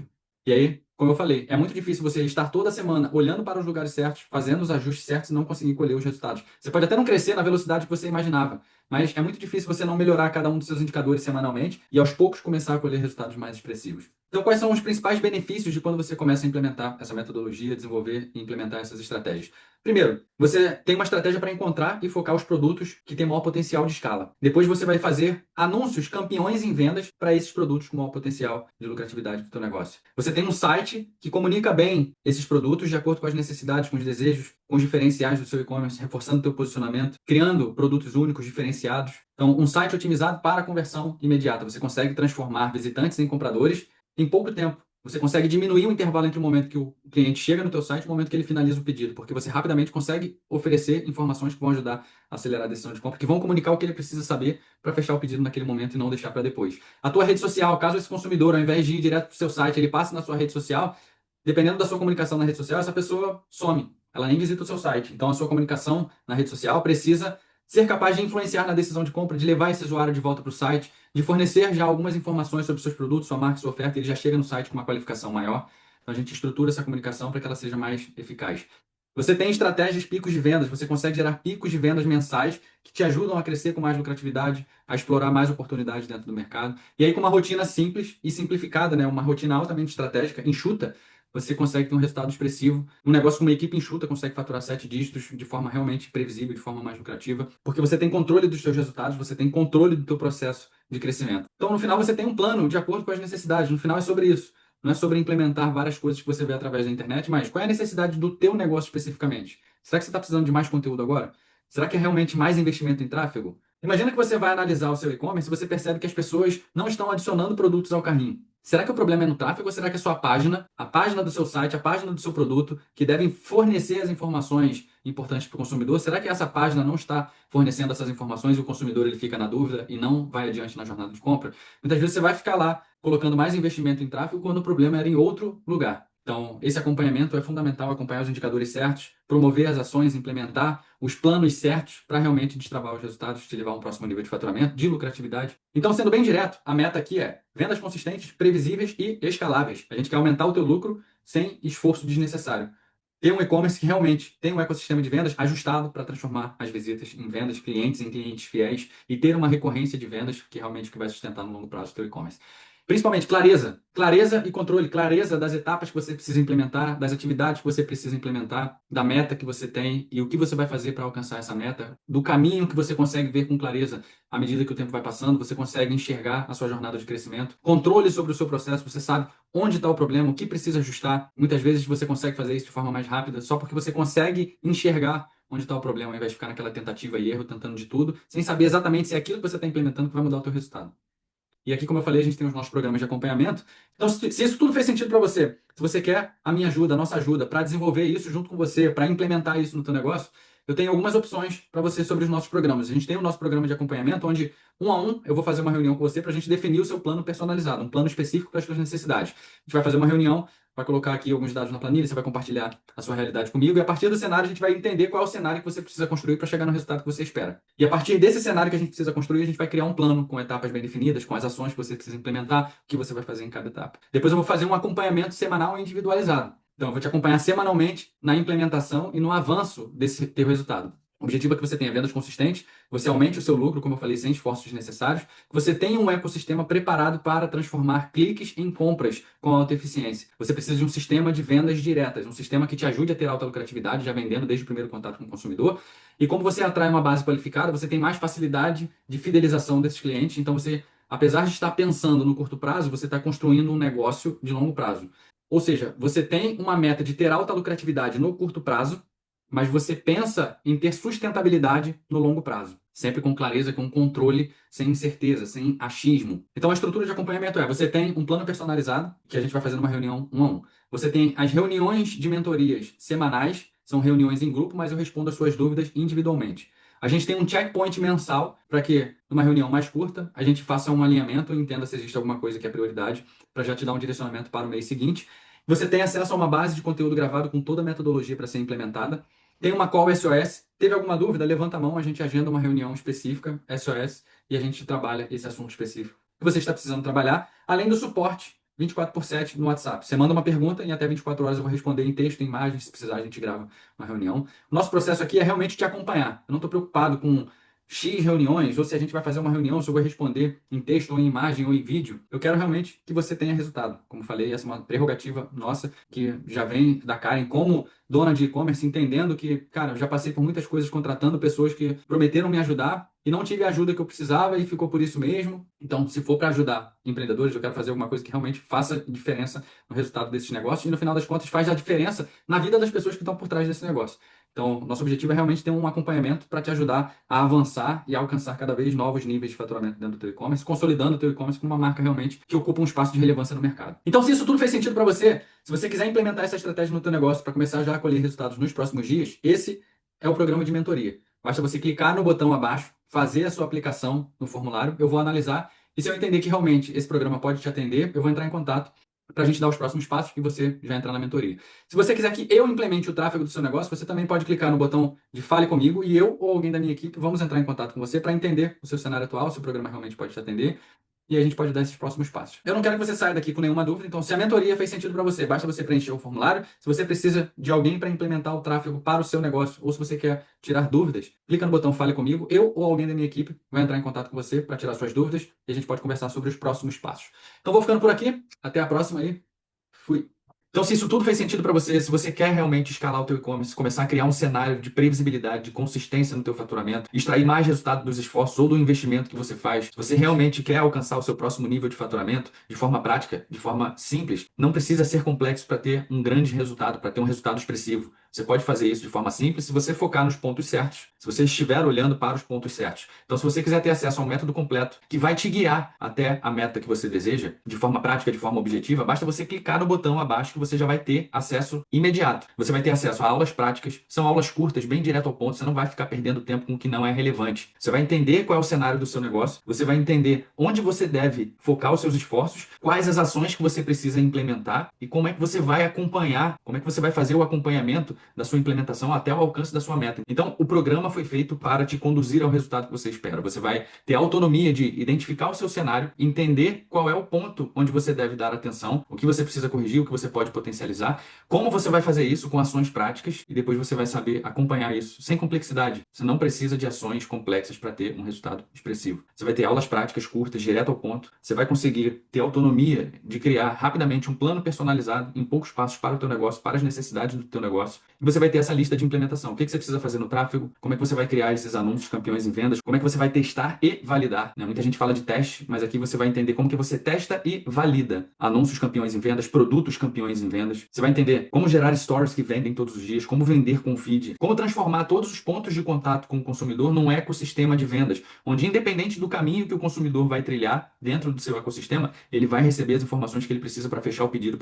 E aí, como eu falei, é muito difícil você estar toda semana olhando para os lugares certos, fazendo os ajustes certos e não conseguir colher os resultados. Você pode até não crescer na velocidade que você imaginava, mas é muito difícil você não melhorar cada um dos seus indicadores semanalmente e aos poucos começar a colher resultados mais expressivos. Então, quais são os principais benefícios de quando você começa a implementar essa metodologia, desenvolver e implementar essas estratégias? Primeiro, você tem uma estratégia para encontrar e focar os produtos que têm maior potencial de escala. Depois você vai fazer anúncios campeões em vendas para esses produtos com maior potencial de lucratividade do seu negócio. Você tem um site que comunica bem esses produtos de acordo com as necessidades, com os desejos, com os diferenciais do seu e-commerce, reforçando o seu posicionamento, criando produtos únicos, diferenciados. Então, um site otimizado para a conversão imediata. Você consegue transformar visitantes em compradores em pouco tempo. Você consegue diminuir o intervalo entre o momento que o cliente chega no teu site e o momento que ele finaliza o pedido, porque você rapidamente consegue oferecer informações que vão ajudar a acelerar a decisão de compra, que vão comunicar o que ele precisa saber para fechar o pedido naquele momento e não deixar para depois. A tua rede social, caso esse consumidor, ao invés de ir direto para o seu site, ele passe na sua rede social, dependendo da sua comunicação na rede social, essa pessoa some. Ela nem visita o seu site. Então, a sua comunicação na rede social precisa ser capaz de influenciar na decisão de compra, de levar esse usuário de volta para o site, de fornecer já algumas informações sobre seus produtos, sua marca, sua oferta, ele já chega no site com uma qualificação maior. Então, a gente estrutura essa comunicação para que ela seja mais eficaz. Você tem estratégias picos de vendas, você consegue gerar picos de vendas mensais que te ajudam a crescer com mais lucratividade, a explorar mais oportunidades dentro do mercado. E aí, com uma rotina simples e simplificada, né? Uma rotina altamente estratégica, enxuta, você consegue ter um resultado expressivo. Um negócio com uma equipe enxuta consegue faturar 7 dígitos de forma realmente previsível, de forma mais lucrativa, porque você tem controle dos seus resultados, você tem controle do teu processo de crescimento. Então, no final, você tem um plano de acordo com as necessidades. No final, é sobre isso. Não é sobre implementar várias coisas que você vê através da internet, mas qual é a necessidade do teu negócio especificamente? Será que você está precisando de mais conteúdo agora? Será que é realmente mais investimento em tráfego? Imagina que você vai analisar o seu e-commerce e você percebe que as pessoas não estão adicionando produtos ao carrinho. Será que o problema é no tráfego ou será que é a sua página, a página do seu site, a página do seu produto, que devem fornecer as informações importantes para o consumidor? Será que essa página não está fornecendo essas informações e o consumidor ele fica na dúvida e não vai adiante na jornada de compra? Muitas vezes você vai ficar lá colocando mais investimento em tráfego quando o problema era em outro lugar. Então, esse acompanhamento é fundamental, acompanhar os indicadores certos, promover as ações, implementar os planos certos para realmente destravar os resultados, te levar a um próximo nível de faturamento, de lucratividade. Então, sendo bem direto, a meta aqui é vendas consistentes, previsíveis e escaláveis. A gente quer aumentar o teu lucro sem esforço desnecessário. Ter um e-commerce que realmente tem um ecossistema de vendas ajustado para transformar as visitas em vendas, clientes em clientes fiéis e ter uma recorrência de vendas que realmente vai sustentar no longo prazo o teu e-commerce. Principalmente clareza. Clareza e controle. Clareza das etapas que você precisa implementar, das atividades que você precisa implementar, da meta que você tem e o que você vai fazer para alcançar essa meta, do caminho que você consegue ver com clareza à medida que o tempo vai passando, você consegue enxergar a sua jornada de crescimento. Controle sobre o seu processo, você sabe onde está o problema, o que precisa ajustar. Muitas vezes você consegue fazer isso de forma mais rápida só porque você consegue enxergar onde está o problema, ao invés de ficar naquela tentativa e erro, tentando de tudo, sem saber exatamente se é aquilo que você está implementando que vai mudar o teu resultado. E aqui, como eu falei, a gente tem os nossos programas de acompanhamento. Então, se isso tudo fez sentido para você, se você quer a minha ajuda, a nossa ajuda, para desenvolver isso junto com você, para implementar isso no teu negócio, eu tenho algumas opções para você sobre os nossos programas. A gente tem o nosso programa de acompanhamento, onde, um a um, eu vou fazer uma reunião com você para a gente definir o seu plano personalizado, um plano específico para as suas necessidades. A gente vai fazer uma reunião, vai colocar aqui alguns dados na planilha, você vai compartilhar a sua realidade comigo, e a partir do cenário a gente vai entender qual é o cenário que você precisa construir para chegar no resultado que você espera. E a partir desse cenário que a gente precisa construir, a gente vai criar um plano com etapas bem definidas, com as ações que você precisa implementar, o que você vai fazer em cada etapa. Depois eu vou fazer um acompanhamento semanal e individualizado. Então, eu vou te acompanhar semanalmente na implementação e no avanço desse teu resultado. O objetivo é que você tenha vendas consistentes, você aumente o seu lucro, como eu falei, sem esforços desnecessários, que você tenha um ecossistema preparado para transformar cliques em compras com alta eficiência. Você precisa de um sistema de vendas diretas, um sistema que te ajude a ter alta lucratividade, já vendendo desde o primeiro contato com o consumidor. E como você atrai uma base qualificada, você tem mais facilidade de fidelização desses clientes. Então, você, apesar de estar pensando no curto prazo, você está construindo um negócio de longo prazo. Ou seja, você tem uma meta de ter alta lucratividade no curto prazo, mas você pensa em ter sustentabilidade no longo prazo, sempre com clareza, com controle, sem incerteza, sem achismo. Então a estrutura de acompanhamento é: você tem um plano personalizado, que a gente vai fazer numa reunião um a um. Você tem as reuniões de mentorias semanais, são reuniões em grupo, mas eu respondo as suas dúvidas individualmente. A gente tem um checkpoint mensal para que, numa reunião mais curta, a gente faça um alinhamento e entenda se existe alguma coisa que é prioridade, para já te dar um direcionamento para o mês seguinte. Você tem acesso a uma base de conteúdo gravado com toda a metodologia para ser implementada. Tem uma call SOS. Teve alguma dúvida? Levanta a mão, a gente agenda uma reunião específica, SOS, e a gente trabalha esse assunto específico que você está precisando trabalhar, além do suporte 24/7 no WhatsApp. Você manda uma pergunta e em até 24 horas eu vou responder em texto, em imagem, se precisar a gente grava uma reunião. O nosso processo aqui é realmente te acompanhar. Eu não estou preocupado com X reuniões, ou se a gente vai fazer uma reunião, se eu vou responder em texto, ou em imagem, ou em vídeo. Eu quero realmente que você tenha resultado. Como falei, essa é uma prerrogativa nossa, que já vem da Karen como dona de e-commerce, entendendo que, cara, eu já passei por muitas coisas contratando pessoas que prometeram me ajudar e não tive a ajuda que eu precisava e ficou por isso mesmo. Então, se for para ajudar empreendedores, eu quero fazer alguma coisa que realmente faça diferença no resultado desses negócios e, no final das contas, faz a diferença na vida das pessoas que estão por trás desse negócio. Então, nosso objetivo é realmente ter um acompanhamento para te ajudar a avançar e a alcançar cada vez novos níveis de faturamento dentro do teu e-commerce, consolidando o teu e-commerce como uma marca realmente que ocupa um espaço de relevância no mercado. Então, se isso tudo fez sentido para você, se você quiser implementar essa estratégia no teu negócio para começar já a colher resultados nos próximos dias, esse é o programa de mentoria. Basta você clicar no botão abaixo, fazer a sua aplicação no formulário, eu vou analisar e se eu entender que realmente esse programa pode te atender, eu vou entrar em contato para a gente dar os próximos passos e você já entrar na mentoria. Se você quiser que eu implemente o tráfego do seu negócio, você também pode clicar no botão de Fale Comigo e eu ou alguém da minha equipe vamos entrar em contato com você para entender o seu cenário atual, se o programa realmente pode te atender e a gente pode dar esses próximos passos. Eu não quero que você saia daqui com nenhuma dúvida, então se a mentoria fez sentido para você, basta você preencher o formulário. Se você precisa de alguém para implementar o tráfego para o seu negócio ou se você quer tirar dúvidas, clica no botão Fale Comigo. Eu ou alguém da minha equipe vai entrar em contato com você para tirar suas dúvidas e a gente pode conversar sobre os próximos passos. Então vou ficando por aqui, até a próxima aí. Fui. Então, se isso tudo fez sentido para você, se você quer realmente escalar o teu e-commerce, começar a criar um cenário de previsibilidade, de consistência no teu faturamento, extrair mais resultado dos esforços ou do investimento que você faz, se você realmente quer alcançar o seu próximo nível de faturamento de forma prática, de forma simples, não precisa ser complexo para ter um grande resultado, para ter um resultado expressivo. Você pode fazer isso de forma simples se você focar nos pontos certos, se você estiver olhando para os pontos certos. Então, se você quiser ter acesso ao método completo que vai te guiar até a meta que você deseja, de forma prática, de forma objetiva, basta você clicar no botão abaixo que você já vai ter acesso imediato. Você vai ter acesso a aulas práticas, são aulas curtas, bem direto ao ponto, você não vai ficar perdendo tempo com o que não é relevante. Você vai entender qual é o cenário do seu negócio, você vai entender onde você deve focar os seus esforços, quais as ações que você precisa implementar e como é que você vai acompanhar, como é que você vai fazer o acompanhamento da sua implementação até o alcance da sua meta. Então, o programa foi feito para te conduzir ao resultado que você espera. Você vai ter autonomia de identificar o seu cenário, entender qual é o ponto onde você deve dar atenção, o que você precisa corrigir, o que você pode potencializar, como você vai fazer isso com ações práticas e depois você vai saber acompanhar isso sem complexidade. Você não precisa de ações complexas para ter um resultado expressivo. Você vai ter aulas práticas curtas, direto ao ponto. Você vai conseguir ter autonomia de criar rapidamente um plano personalizado em poucos passos para o teu negócio, para as necessidades do teu negócio. E você vai ter essa lista de implementação. O que você precisa fazer no tráfego? Como é que você vai criar esses anúncios campeões em vendas? Como é que você vai testar e validar? Né? Muita gente fala de teste, mas aqui você vai entender como que você testa e valida anúncios campeões em vendas, produtos campeões em vendas. Você vai entender como gerar stories que vendem todos os dias, como vender com feed, como transformar todos os pontos de contato com o consumidor num ecossistema de vendas, onde independente do caminho que o consumidor vai trilhar dentro do seu ecossistema, ele vai receber as informações que ele precisa para fechar o pedido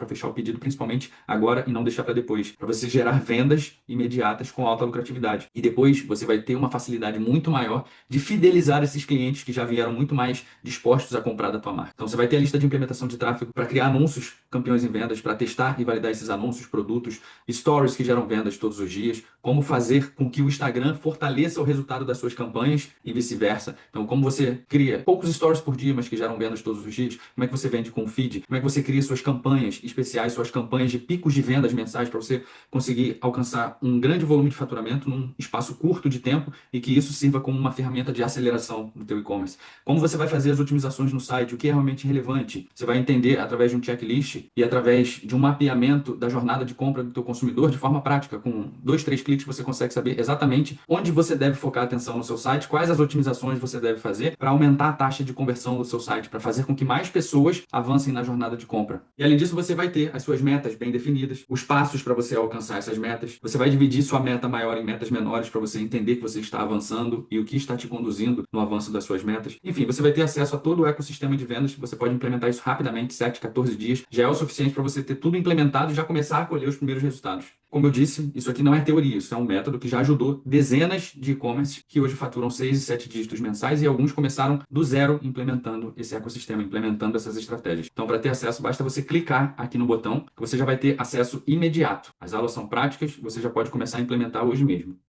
principalmente agora e não deixar para depois, para você gerar vendas imediatas com alta lucratividade. E depois você vai ter uma facilidade muito maior de fidelizar esses clientes que já vieram muito mais dispostos a comprar da tua marca. Então você vai ter a lista de implementação de tráfego para criar anúncios campeões em vendas, para testar e validar esses anúncios, produtos, stories que geram vendas todos os dias, como fazer com que o Instagram fortaleça o resultado das suas campanhas e vice-versa. Então, como você cria poucos stories por dia, mas que geram vendas todos os dias, como é que você vende com feed, como é que você cria suas campanhas especiais, suas campanhas de picos de vendas mensais para você conseguir alcançar um grande volume de faturamento num espaço curto de tempo e que isso sirva como uma ferramenta de aceleração do teu e-commerce. Como você vai fazer as otimizações no site, o que é realmente relevante. Você vai entender através de um checklist e através de um mapeamento da jornada de compra do teu consumidor de forma prática. Com 2, 3 cliques você consegue saber exatamente onde você deve focar a atenção no seu site, quais as otimizações você deve fazer para aumentar a taxa de conversão do seu site, para fazer com que mais pessoas avancem na jornada de compra. E além disso, você vai ter as suas metas bem definidas, os passos para você alcançar essas metas. Você vai dividir sua meta maior em metas menores para você entender que você está avançando e o que está te conduzindo no avanço das suas metas. Enfim, você vai ter acesso a todo o ecossistema de vendas, você pode implementar isso rapidamente, 7, 14 dias. Já é o suficiente para você ter tudo implementado e já começar a colher os primeiros resultados. Como eu disse, isso aqui não é teoria, isso é um método que já ajudou dezenas de e-commerce que hoje faturam 6 e 7 dígitos mensais e alguns começaram do zero implementando esse ecossistema, implementando essas estratégias. Então, para ter acesso, basta você clicar aqui no botão que você já vai ter acesso imediato. As aulas são práticas, você já pode começar a implementar hoje mesmo.